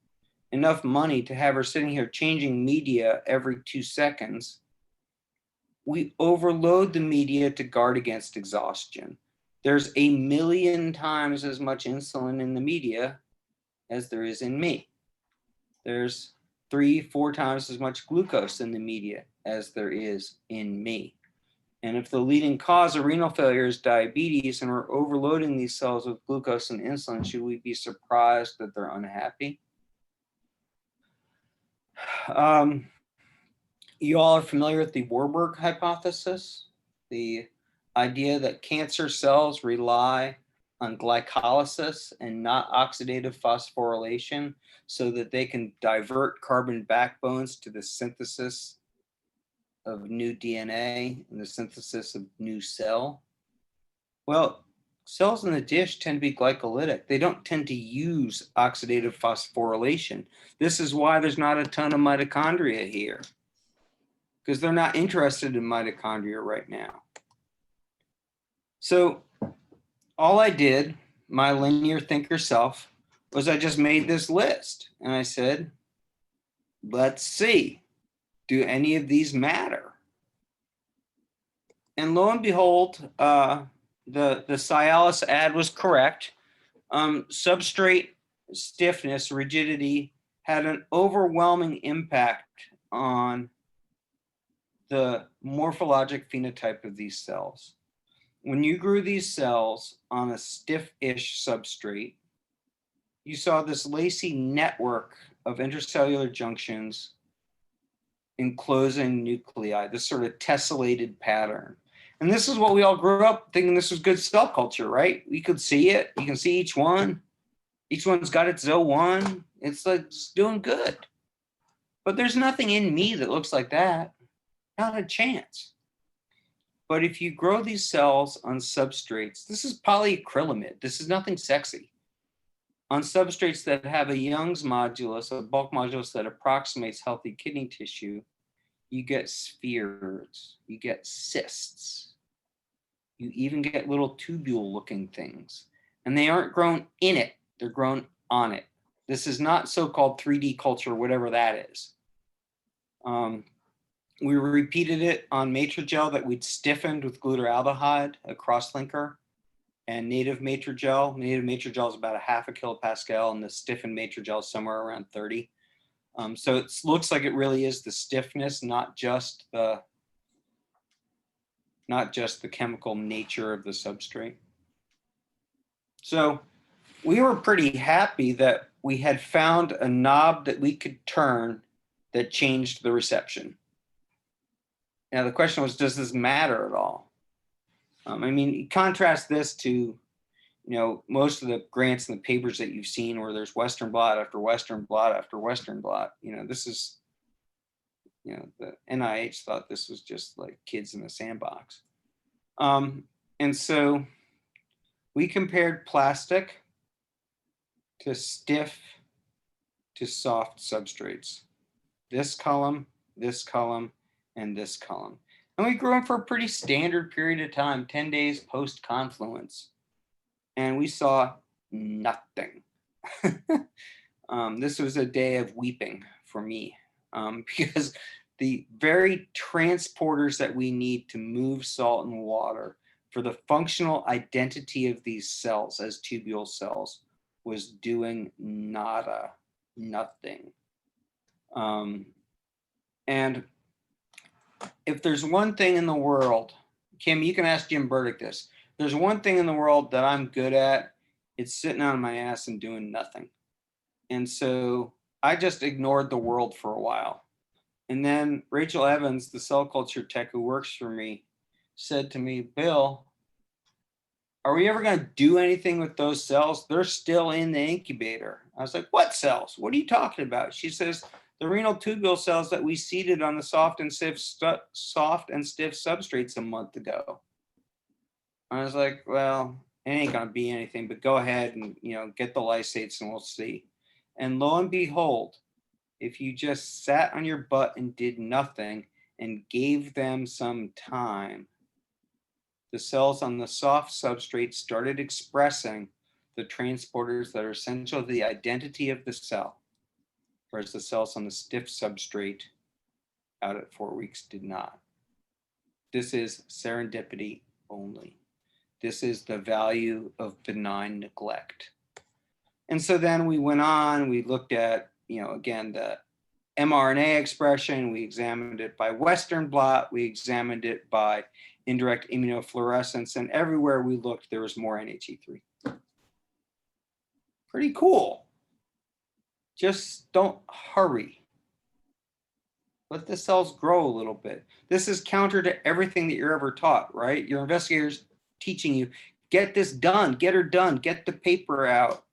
enough money to have her sitting here changing media every 2 seconds, we overload the media to guard against exhaustion. There's 1,000,000 times as much insulin in the media as there is in me. There's 3-4 times as much glucose in the media as there is in me. And if the leading cause of renal failure is diabetes and we're overloading these cells with glucose and insulin, should we be surprised that they're unhappy? You all are familiar with the Warburg hypothesis, the idea that cancer cells rely on glycolysis and not oxidative phosphorylation so that they can divert carbon backbones to the synthesis of new DNA and the synthesis of new cell. Well, cells in the dish tend to be glycolytic. They don't tend to use oxidative phosphorylation. This is why there's not a ton of mitochondria here, because they're not interested in mitochondria right now. So all I did, my linear thinker self, was I just made this list. And I said, let's see, do any of these matter? And lo and behold, the Cialis ad was correct. Substrate stiffness, rigidity, had an overwhelming impact on the morphologic phenotype of these cells. When you grew these cells on a stiff-ish substrate, you saw this lacy network of intercellular junctions enclosing nuclei, this sort of tessellated pattern. And this is what we all grew up thinking this was good cell culture, right? We could see it. You can see each one. Each one's got its ZO1. It's like it's doing good. But there's nothing in me that looks like that. Not a chance. But if you grow these cells on substrates, this is polyacrylamide. This is nothing sexy. On substrates that have a Young's modulus, a bulk modulus that approximates healthy kidney tissue, you get spheres, you get cysts. You even get little tubule-looking things. And they aren't grown in it, they're grown on it. This is not so-called 3D culture, whatever that is. We repeated it on Matrigel that we'd stiffened with glutaraldehyde, a crosslinker, and native Matrigel. Native Matrigel is about 0.5 kilopascal, and the stiffened Matrigel is somewhere around 30. So it looks like it really is the stiffness, not just the chemical nature of the substrate. So we were pretty happy that we had found a knob that we could turn that changed the reception. Now the question was, does this matter at all? I mean, contrast this to, most of the grants and the papers that you've seen where there's Western blot after Western blot after Western blot. This is, the NIH thought this was just like kids in the sandbox. And so we compared plastic to stiff to soft substrates. This column, and this column. And we grew them for a pretty standard period of time, 10 days post-confluence. And we saw nothing. This was a day of weeping for me because the very transporters that we need to move salt and water for the functional identity of these cells as tubule cells was doing nothing. And if there's one thing in the world, Kim, you can ask Jim Burdick this. There's one thing in the world that I'm good at, it's sitting on my ass and doing nothing. And so I just ignored the world for a while. And then Rachel Evans, the cell culture tech who works for me, said to me, Bill, are we ever going to do anything with those cells? They're still in the incubator. I was like, what cells? What are you talking about? She says, the renal tubule cells that we seeded on the soft and stiff substrates a month ago. I was like, well, it ain't gonna be anything, but go ahead and get the lysates and we'll see. And lo and behold, if you just sat on your butt and did nothing and gave them some time, the cells on the soft substrate started expressing the transporters that are essential to the identity of the cell, whereas the cells on the stiff substrate out at 4 weeks did not. This is serendipity only. This is the value of benign neglect. And so then we went on, we looked at, again, the mRNA expression, we examined it by Western blot, we examined it by indirect immunofluorescence, and everywhere we looked, there was more NHE3. Pretty cool. Just don't hurry. Let the cells grow a little bit. This is counter to everything that you're ever taught, right? Your investigators teaching you, get this done, get her done, get the paper out.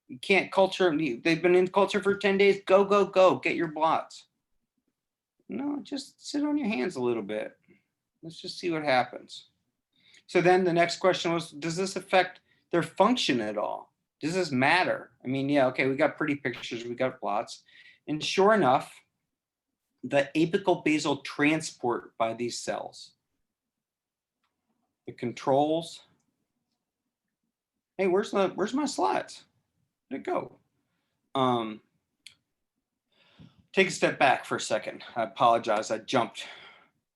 You can't culture, they've been in culture for 10 days, go, go, go, get your blots. No, just sit on your hands a little bit. Let's just see what happens. So then the next question was, does this affect their function at all? Does this matter? I mean, yeah, okay, we got pretty pictures, we got plots. And sure enough, the apical basal transport by these cells, the controls. Hey, where's my slides? Where'd it go? Take a step back for a second. I apologize, I jumped.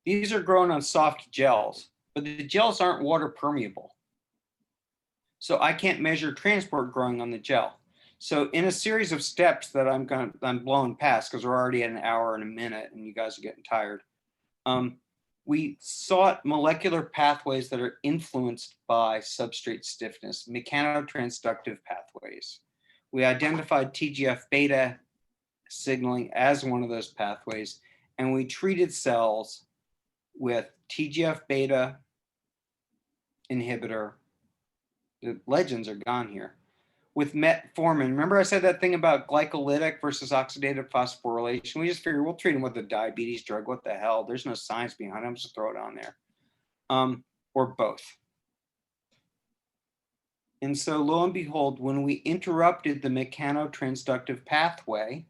These are grown on soft gels, but the gels aren't water permeable. So I can't measure transport growing on the gel. So in a series of steps that I'm blowing past because we're already at an hour and a minute and you guys are getting tired. We sought molecular pathways that are influenced by substrate stiffness, mechanotransductive pathways. We identified TGF-beta signaling as one of those pathways, and we treated cells with TGF-beta inhibitor. The legends are gone here. With metformin, remember I said that thing about glycolytic versus oxidative phosphorylation? We just figured we'll treat them with a diabetes drug. What the hell? There's no science behind it. Just throw it on there. Or both. And so lo and behold, when we interrupted the mechanotransductive pathway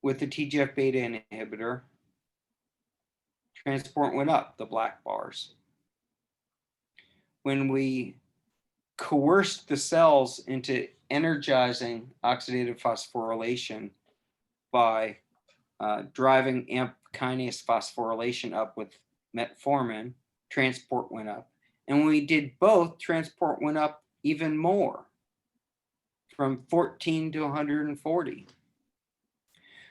with the TGF-beta inhibitor, transport went up, the black bars. When we coerced the cells into energizing oxidative phosphorylation by driving AMP kinase phosphorylation up with metformin, transport went up. And when we did both, transport went up even more, from 14 to 140.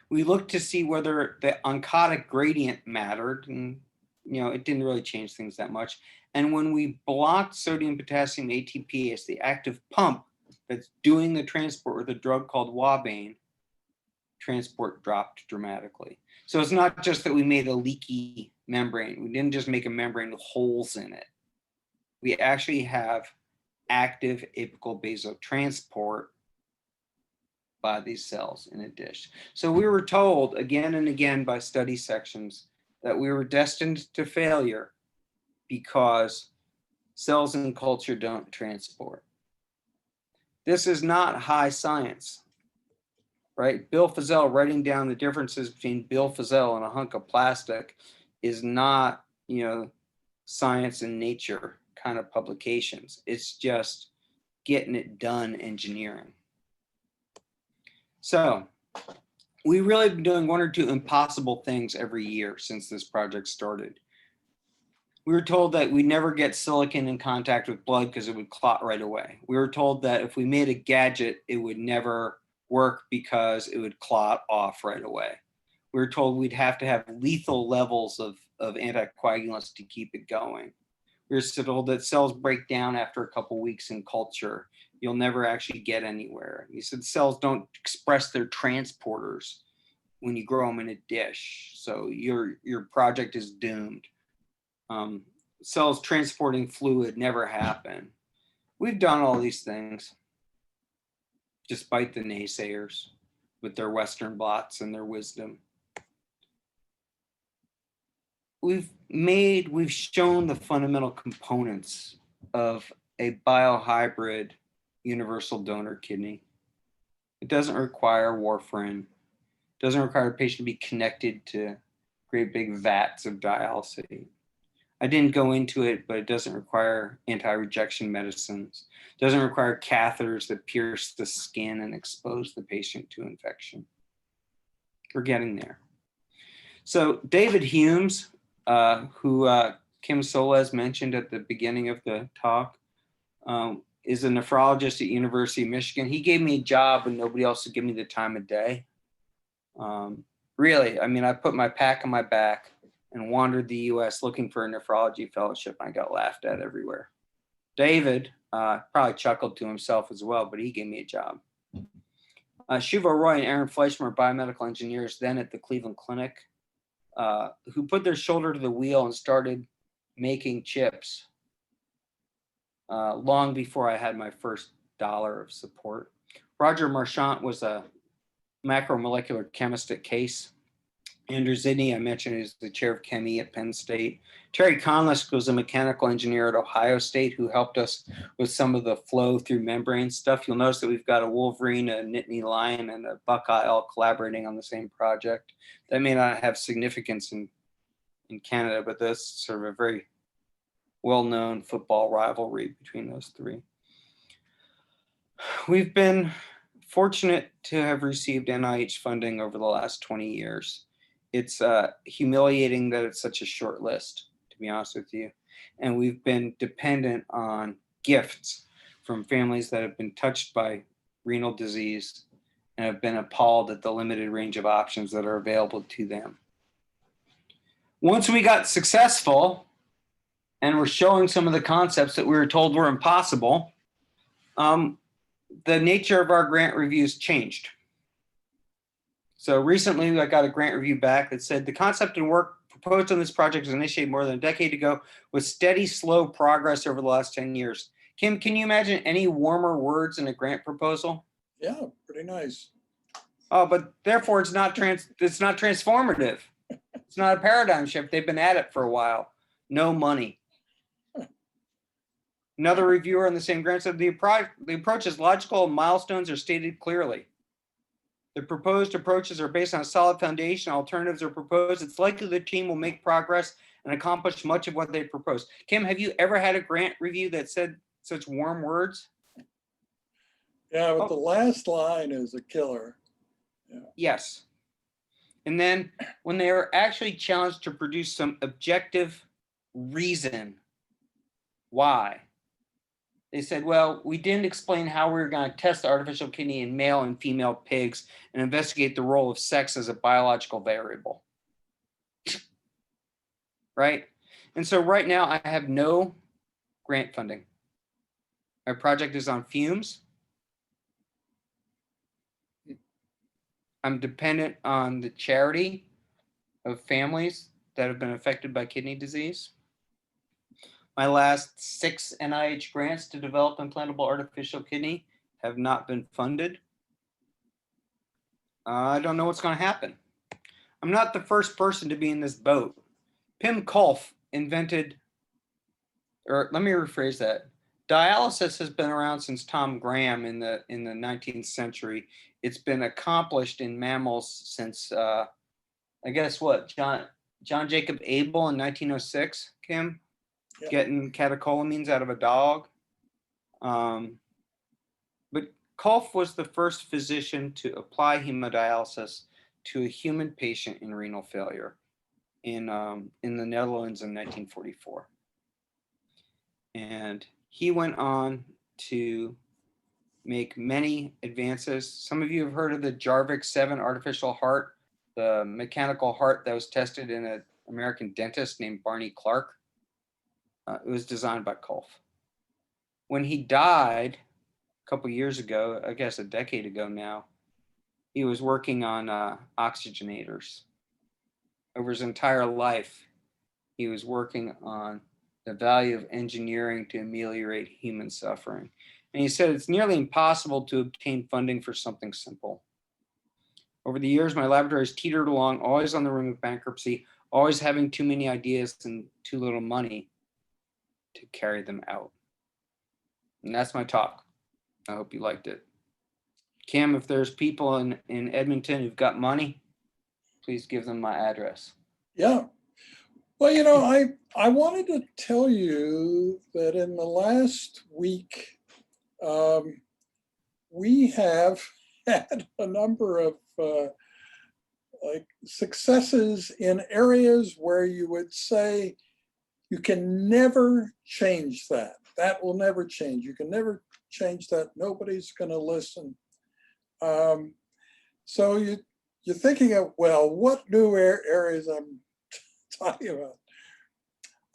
We looked to see whether the oncotic gradient mattered, and it didn't really change things that much. And when we blocked sodium potassium ATPase, the active pump that's doing the transport with a drug called Wabane, transport dropped dramatically. So it's not just that we made a leaky membrane. We didn't just make a membrane with holes in it. We actually have active apical basal transport by these cells in a dish. So we were told again and again by study sections that we were destined to failure because cells in culture don't transport. This is not high science, right? Bill Fissell writing down the differences between Bill Fissell and a hunk of plastic is not, science and nature kind of publications. It's just getting it done engineering. So we really been doing one or two impossible things every year since this project started. We were told that we'd never get silicon in contact with blood because it would clot right away. We were told that if we made a gadget, it would never work because it would clot off right away. We were told we'd have to have lethal levels of anticoagulants to keep it going. We were told that cells break down after a couple weeks in culture. You'll never actually get anywhere. He said cells don't express their transporters when you grow them in a dish. So your project is doomed. Cells transporting fluid never happen. We've done all these things despite the naysayers with their Western blots and their wisdom. We've shown the fundamental components of a biohybrid universal donor kidney. It doesn't require warfarin. It doesn't require a patient to be connected to great big vats of dialysate. I didn't go into it, but it doesn't require anti-rejection medicines. It doesn't require catheters that pierce the skin and expose the patient to infection. We're getting there. So David Humes, who Kim Soles mentioned at the beginning of the talk, is a nephrologist at University of Michigan. He gave me a job when nobody else would give me the time of day. Really, I mean, I put my pack on my back and wandered the US looking for a nephrology fellowship, and I got laughed at everywhere. David probably chuckled to himself as well, but he gave me a job. Shuvo Roy and Aaron Fleischman are biomedical engineers then at the Cleveland Clinic, who put their shoulder to the wheel and started making chips long before I had my first dollar of support. Roger Marchant was a macromolecular chemist at Case. Andrew Zidney, I mentioned, is the chair of Chemie at Penn State. Terry Conlisk was a mechanical engineer at Ohio State who helped us with some of the flow through membrane stuff. You'll notice that we've got a Wolverine, a Nittany Lion, and a Buckeye all collaborating on the same project. That may not have significance in Canada, but that's sort of a very well-known football rivalry between those three. We've been fortunate to have received NIH funding over the last 20 years. It's humiliating that it's such a short list, to be honest with you. And we've been dependent on gifts from families that have been touched by renal disease and have been appalled at the limited range of options that are available to them. Once we got successful and were showing some of the concepts that we were told were impossible, the nature of our grant reviews changed. So recently I got a grant review back that said the concept and work proposed on this project was initiated more than a decade ago with steady, slow progress over the last 10 years. Kim, can you imagine any warmer words in a grant proposal? Yeah, pretty nice. Oh, but therefore it's not transformative. It's not a paradigm shift. They've been at it for a while. No money. Another reviewer on the same grant said the approach is logical and milestones are stated clearly. The proposed approaches are based on a solid foundation. Alternatives are proposed. It's likely the team will make progress and accomplish much of what they proposed. Kim, have you ever had a grant review that said such warm words? Yeah, but the last line is a killer. Yeah. Yes. And then when they are actually challenged to produce some objective reason why, they said, well, we didn't explain how we were going to test the artificial kidney in male and female pigs and investigate the role of sex as a biological variable. Right? And so right now I have no grant funding. My project is on fumes. I'm dependent on the charity of families that have been affected by kidney disease. My last 6 NIH grants to develop implantable artificial kidney have not been funded. I don't know what's going to happen. I'm not the first person to be in this boat. Pim Kolff invented, or let me rephrase that. Dialysis has been around since Tom Graham in the 19th century. It's been accomplished in mammals since, I guess what, John Jacob Abel in 1906, Kim? Yep. Getting catecholamines out of a dog. But Kolff was the first physician to apply hemodialysis to a human patient in renal failure in the Netherlands in 1944. And he went on to make many advances. Some of you have heard of the Jarvik 7 artificial heart, the mechanical heart that was tested in an American dentist named Barney Clark. It was designed by Kolff. When he died a couple years ago, I guess a decade ago now, he was working on oxygenators. Over his entire life, he was working on the value of engineering to ameliorate human suffering. And he said it's nearly impossible to obtain funding for something simple. Over the years, my laboratory has teetered along, always on the rim of bankruptcy, always having too many ideas and too little money to carry them out. And that's my talk. I hope you liked it. Kim, if there's people in Edmonton who've got money, please give them my address. Yeah. Well, you know, I wanted to tell you that in the last week, we have had a number of like successes in areas where you would say You can never change that. That will never change. You can never change that. Nobody's going to listen. So you're thinking of, well, what new areas I'm talking about?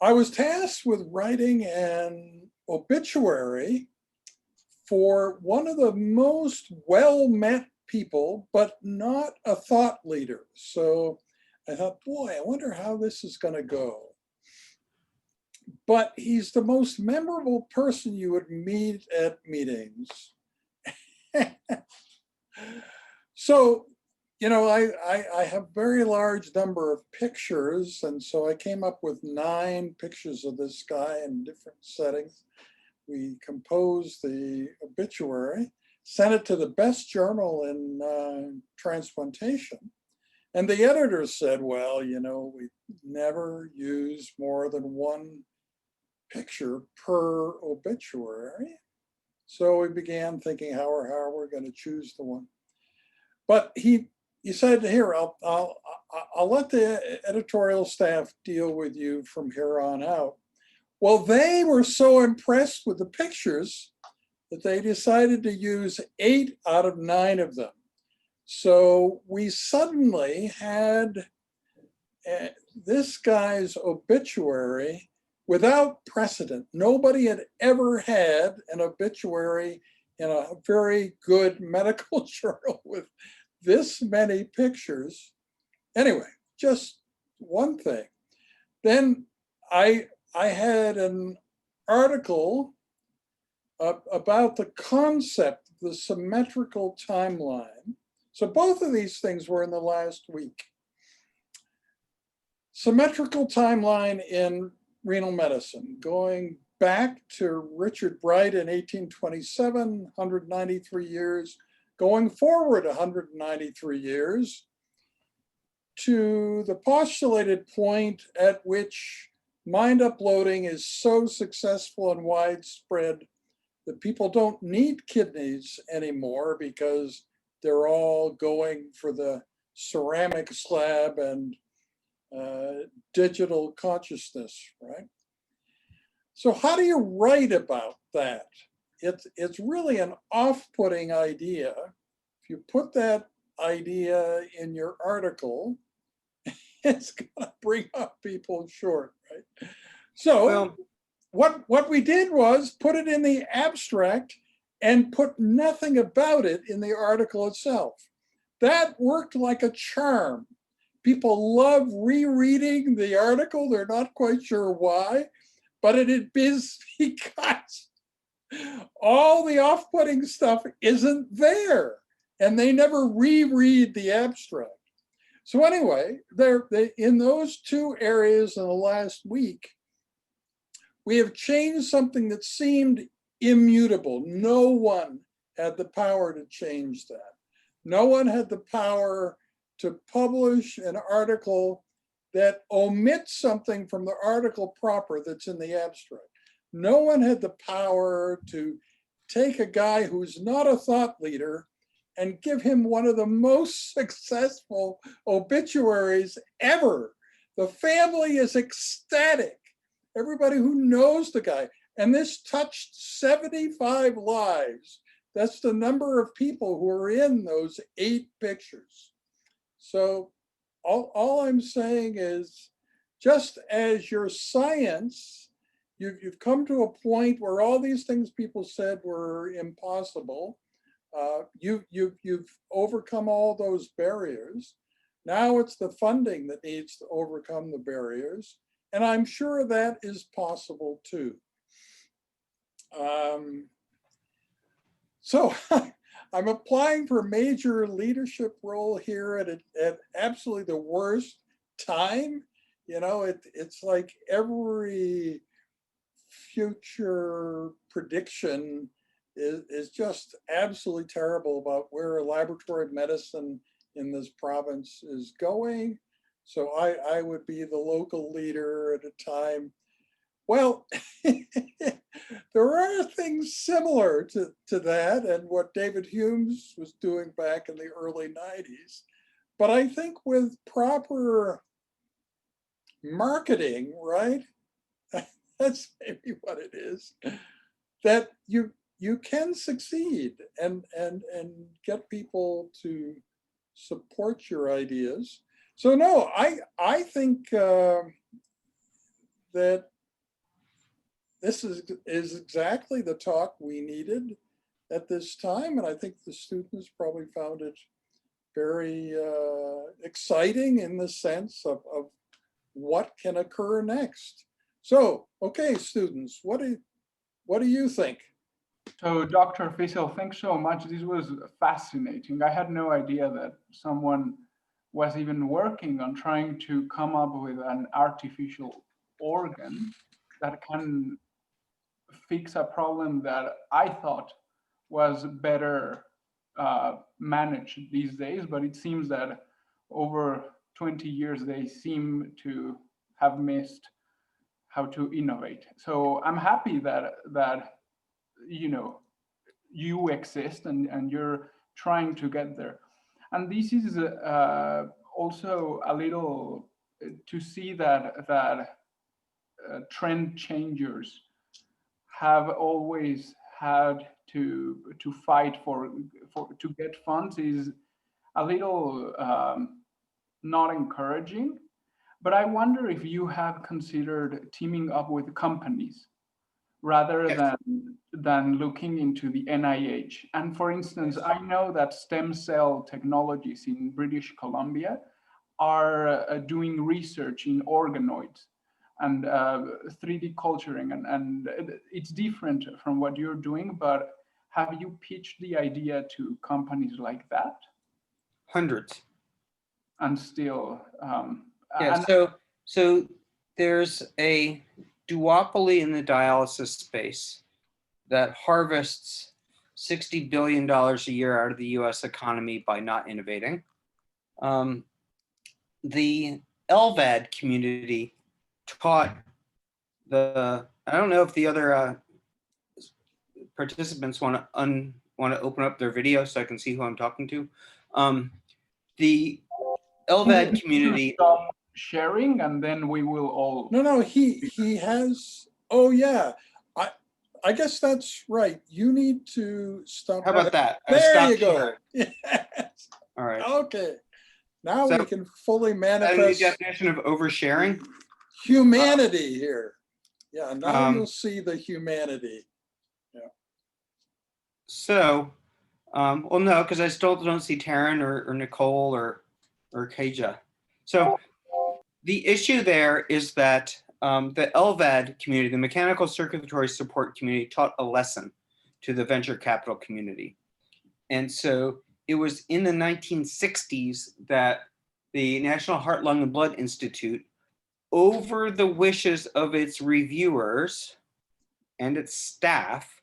I was tasked with writing an obituary for one of the most well-met people, but not a thought leader. So I thought, boy, I wonder how this is going to go. But he's the most memorable person you would meet at meetings. So, you know, I have a very large number of pictures. And so I came up with 9 pictures of this guy in different settings. We composed the obituary, sent it to the best journal in transplantation. And the editor said, well, you know, we never use more than 1 picture per obituary. So we began thinking how we're going to choose the one. But he said, here, I'll let the editorial staff deal with you from here on out. Well, they were so impressed with the pictures that they decided to use 8 out of 9 of them. So we suddenly had this guy's obituary without precedent. Nobody had ever had an obituary in a very good medical journal with this many pictures. Anyway, just one thing. Then I had an article about the concept of the symmetrical timeline. So both of these things were in the last week. Symmetrical timeline in renal medicine, going back to Richard Bright in 1827, 193 years, going forward 193 years, to the postulated point at which mind uploading is so successful and widespread that people don't need kidneys anymore because they're all going for the ceramic slab and digital consciousness, right? So how do you write about that? It's really an off-putting idea. If you put that idea in your article, it's gonna bring up people short, right? So what we did was put it in the abstract and put nothing about it in the article itself. That worked like a charm. People love rereading the article. They're not quite sure why, but it is because all the off-putting stuff isn't there, and they never reread the abstract. So anyway, in those 2 areas in the last week, we have changed something that seemed immutable. No one had the power to change that. No one had the power to publish an article that omits something from the article proper that's in the abstract. No one had the power to take a guy who's not a thought leader and give him one of the most successful obituaries ever. The family is ecstatic. Everybody who knows the guy, and this touched 75 lives. That's the number of people who are in those 8 pictures. So all I'm saying is, just as your science, you've come to a point where all these things people said were impossible. You've overcome all those barriers. Now it's the funding that needs to overcome the barriers. And I'm sure that is possible too. So I'm applying for a major leadership role here at absolutely the worst time. You know, it's like every future prediction is just absolutely terrible about where laboratory medicine in this province is going. So I would be the local leader at a time. Well, there are things similar to that and what David Humes was doing back in the early 90s. But I think with proper marketing, right? That's maybe what it is, that you can succeed and get people to support your ideas. So no, I think that this is exactly the talk we needed at this time, and I think the students probably found it very exciting in the sense of what can occur next. So, okay, students, what do you think? So, Dr. Fissell, thanks so much. This was fascinating. I had no idea that someone was even working on trying to come up with an artificial organ that can fix a problem that I thought was better managed these days, but it seems that over 20 years, they seem to have missed how to innovate. So I'm happy that you know you exist and you're trying to get there. And this is also a little to see that trend changers have always had to fight for to get funds is a little not encouraging. But I wonder if you have considered teaming up with companies rather than looking into the NIH. And for instance, I know that stem cell technologies in British Columbia are doing research in organoids and 3D culturing, and it's different from what you're doing, but have you pitched the idea to companies like that? Hundreds. And still, yeah. So there's a duopoly in the dialysis space that harvests $60 billion a year out of the US economy by not innovating. The LVAD community taught I don't know if the other participants want to open up their video so I can see who I'm talking to. The LVAD community. Stop sharing and then we will all. No, he has, oh yeah. I guess that's right. You need to stop. How about that? There you go. Yes. All right. Okay. Now So, we can fully That's manifest the definition of oversharing. humanity here. Yeah, now Um, you'll see the humanity. Yeah. So, well, no, because I still don't see Taryn or Nicole or Kaja. So the issue there is that the LVAD community, the mechanical circulatory support community, taught a lesson to the venture capital community. And so it was in the 1960s that the National Heart, Lung, and Blood Institute, over the wishes of its reviewers and its staff,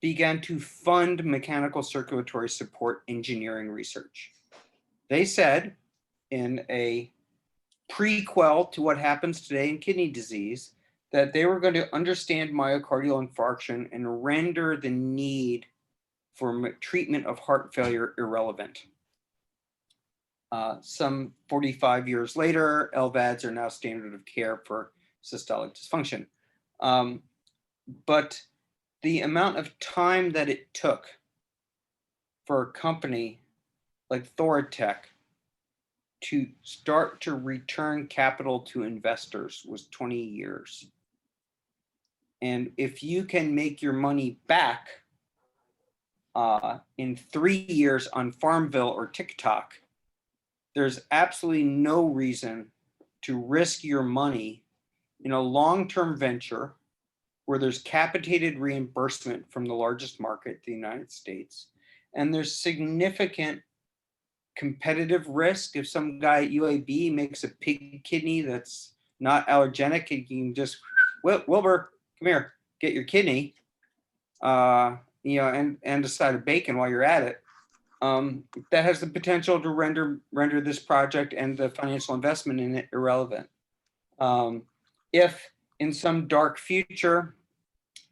began to fund mechanical circulatory support engineering research. They said, in a prequel to what happens today in kidney disease, that they were going to understand myocardial infarction and render the need for treatment of heart failure irrelevant. Some 45 years later, LVADs are now standard of care for systolic dysfunction. But the amount of time that it took for a company like Thoratec to start to return capital to investors was 20 years. And if you can make your money back in 3 years on Farmville or TikTok, there's absolutely no reason to risk your money in a long-term venture where there's capitated reimbursement from the largest market, the United States, and there's significant competitive risk. If some guy at UAB makes a pig kidney that's not allergenic, you can just, Wilbur, come here, get your kidney, and a side of bacon while you're at it. That has the potential to render this project and the financial investment in it irrelevant. If in some dark future,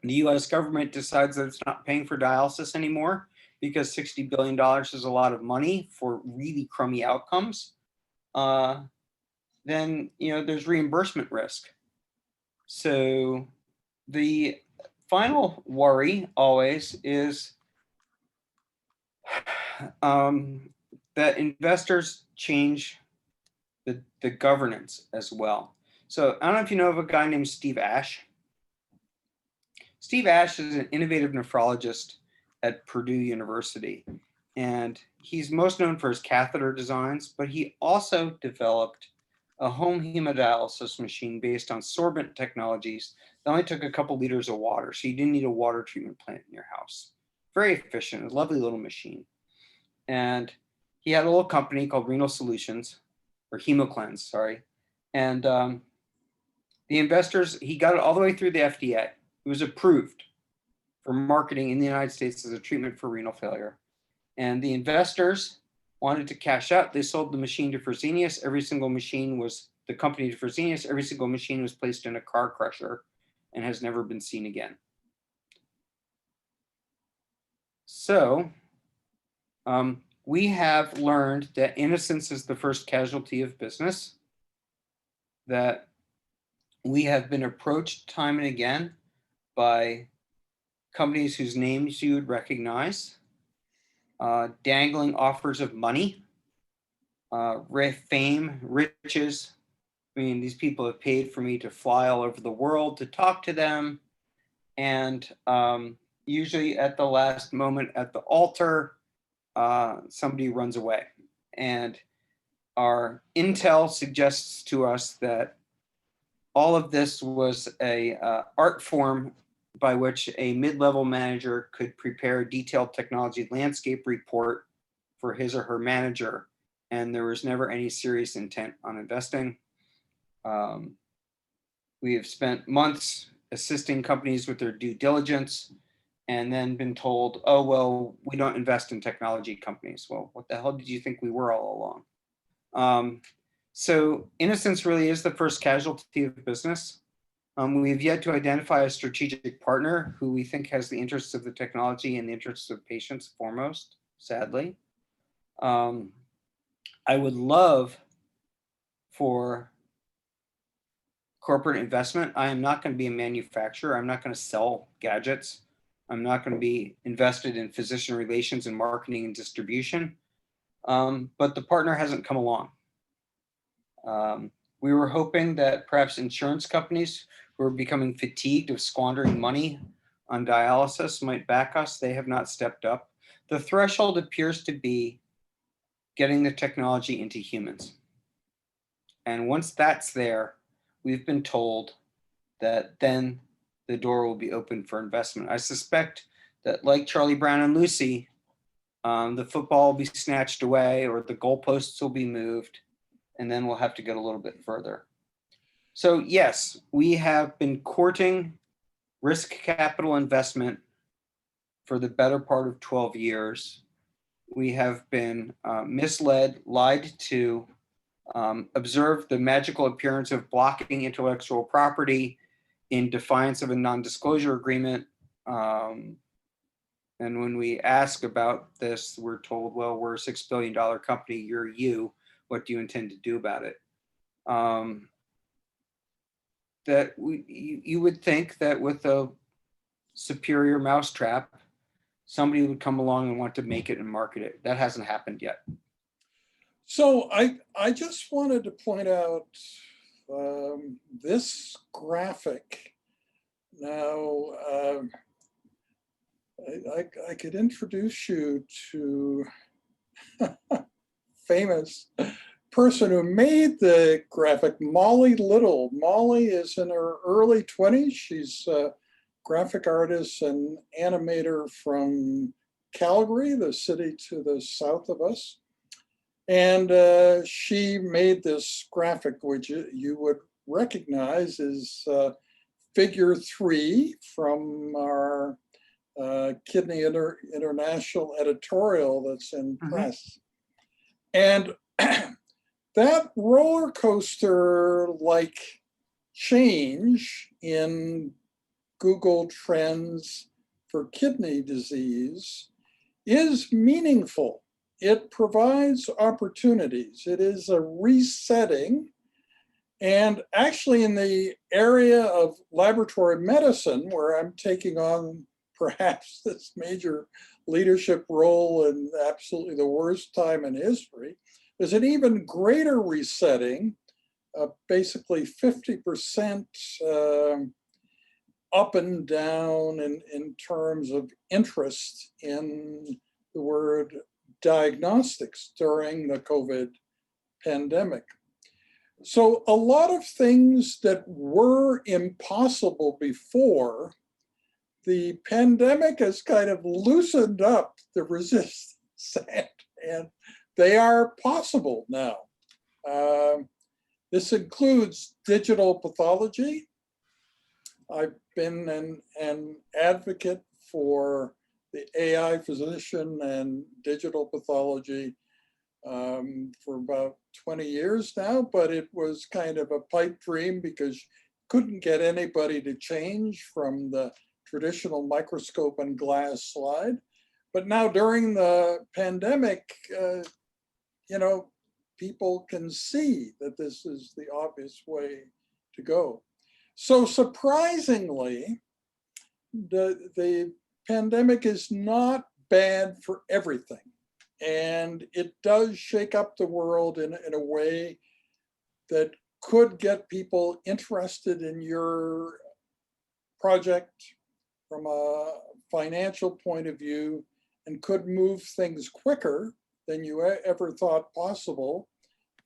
the US government decides that it's not paying for dialysis anymore because $60 billion is a lot of money for really crummy outcomes, then there's reimbursement risk. So the final worry always is that investors change the governance as well. So I don't know if you know of a guy named Steve Ash. Steve Ash is an innovative nephrologist at Purdue University, and he's most known for his catheter designs, but he also developed a home hemodialysis machine based on sorbent technologies that only took a couple liters of water, so you didn't need a water treatment plant in your house. Very efficient, a lovely little machine. And he had a little company called Renal Solutions, or HemoCleanse, sorry. And the investors, he got it all the way through the FDA. It was approved for marketing in the United States as a treatment for renal failure. And the investors wanted to cash out. They sold the machine to Fresenius. Every single machine was, the company to Fresenius, every single machine was placed in a car crusher and has never been seen again. So we have learned that innocence is the first casualty of business, that we have been approached time and again by companies whose names you would recognize, dangling offers of money, fame, riches. I mean, these people have paid for me to fly all over the world to talk to them. And usually at the last moment at the altar, somebody runs away. And our intel suggests to us that all of this was a art form by which a mid-level manager could prepare a detailed technology landscape report for his or her manager, and there was never any serious intent on investing. We have spent months assisting companies with their due diligence and then been told, oh, well, we don't invest in technology companies. Well, what the hell did you think we were all along? So innocence really is the first casualty of business. We've yet to identify a strategic partner who we think has the interests of the technology and the interests of patients foremost, sadly. I would love for corporate investment. I am not going to be a manufacturer. I'm not going to sell gadgets. I'm not going to be invested in physician relations and marketing and distribution. But the partner hasn't come along. We were hoping that perhaps insurance companies who are becoming fatigued of squandering money on dialysis might back us. They have not stepped up. The threshold appears to be getting the technology into humans. And once that's there, we've been told that then the door will be open for investment. I suspect that, like Charlie Brown and Lucy, the football will be snatched away or the goalposts will be moved, and then we'll have to get a little bit further. So yes, we have been courting risk capital investment for the better part of 12 years. We have been misled, lied to, observed the magical appearance of blocking intellectual property in defiance of a non-disclosure agreement. And when we ask about this, we're told, well, we're a $6 billion company, you're you. What do you intend to do about it? That you would think that with a superior mousetrap, somebody would come along and want to make it and market it. That hasn't happened yet. So I just wanted to point out this graphic. Now, I could introduce you to a famous person who made the graphic, Molly Little. Molly is in her early 20s. She's a graphic artist and animator from Calgary, the city to the south of us. And she made this graphic, which you would recognize as figure 3 from our Kidney International editorial that's in press. And that roller coaster like change in Google Trends for kidney disease is meaningful. It provides opportunities. It is a resetting And actually in the area of laboratory medicine, where I'm taking on perhaps this major leadership role in absolutely the worst time in history, there's an even greater resetting, basically 50% up and down in terms of interest in the word diagnostics during the COVID pandemic. So a lot of things that were impossible before, the pandemic has kind of loosened up the resistance, and they are possible now. This includes digital pathology. I've been an advocate for the AI physician and digital pathology for about 20 years now, but it was kind of a pipe dream because you couldn't get anybody to change from the traditional microscope and glass slide. But now during the pandemic, people can see that this is the obvious way to go. So surprisingly, the pandemic is not bad for everything. And it does shake up the world in a way that could get people interested in your project from a financial point of view and could move things quicker than you ever thought possible,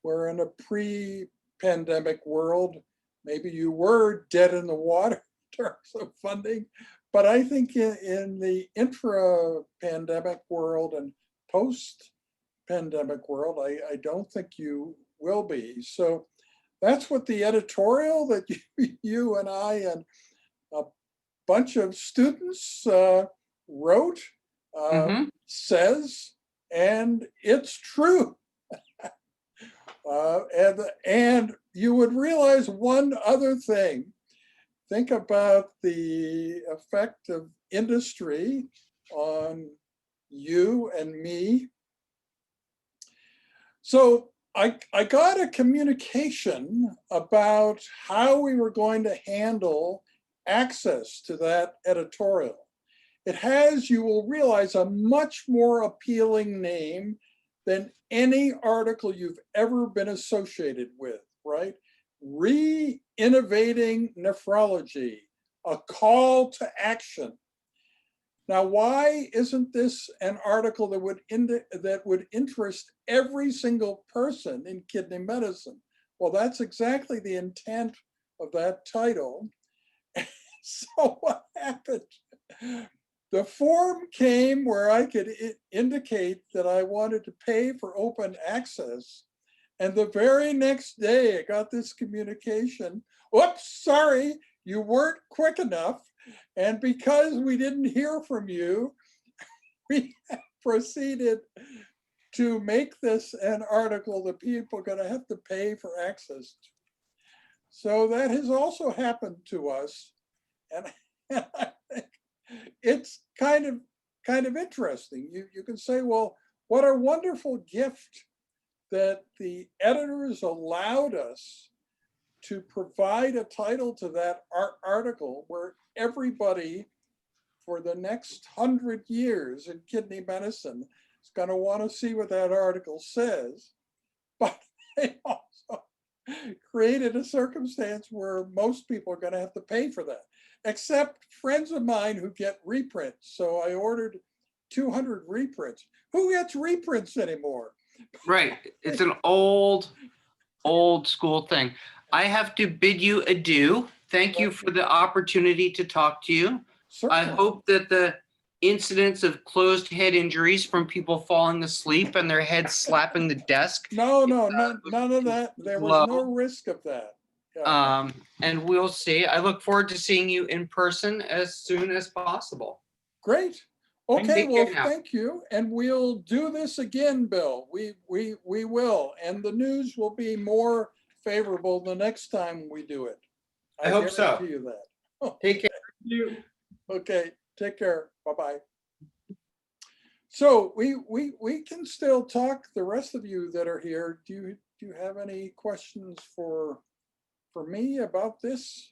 where in a pre-pandemic world, maybe you were dead in the water in terms of funding. But I think in the intra-pandemic world and post-pandemic world, I don't think you will be. So that's what the editorial that you and I and a bunch of students wrote says, and it's true. And you would realize one other thing. Think about the effect of industry on you and me. So I got a communication about how we were going to handle access to that editorial. It has, you will realize, a much more appealing name than any article you've ever been associated with, right? Re-innovating nephrology, a call to action. Now, why isn't this an article that would interest every single person in kidney medicine? Well, that's exactly the intent of that title. So what happened? The form came where I could indicate that I wanted to pay for open access. And the very next day, I got this communication. Whoops, sorry, you weren't quick enough. And because we didn't hear from you, we proceeded to make this an article that people are going to have to pay for access to. So that has also happened to us. And I think it's kind of interesting. You can say, well, what a wonderful gift that the editors allowed us to provide a title to that article where everybody for the next 100 years in kidney medicine is going to want to see what that article says. But they also created a circumstance where most people are going to have to pay for that, except friends of mine who get reprints. So I ordered 200 reprints. Who gets reprints anymore? Right. It's an old school thing. I have to bid you adieu. Thank you for the opportunity to talk to you. Certainly. I hope that the incidents of closed head injuries from people falling asleep and their heads slapping the desk. No, none of that. There was no risk of that. Yeah. And we'll see. I look forward to seeing you in person as soon as possible. Great. Okay, well, now. thank you. And we'll do this again, Bill. We will. And the news will be more favorable the next time we do it. I hope so. guarantee you that. Take care. Okay, take care. Bye-bye. So we can still talk, the rest of you that are here. Do you have any questions for for me about this.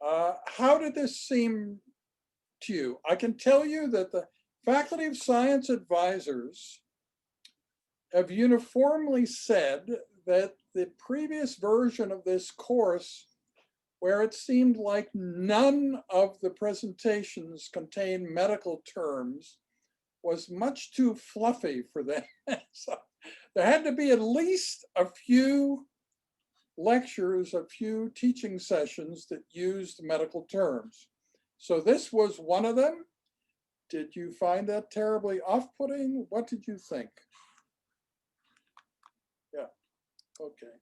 How did this seem to you? I can tell you that the Faculty of Science advisors have uniformly said that the previous version of this course, where it seemed like none of the presentations contained medical terms, was much too fluffy for them. So there had to be at least a few lectures, a few teaching sessions that used medical terms. So this was one of them. Did you find that terribly off-putting? What did you think? Yeah, okay.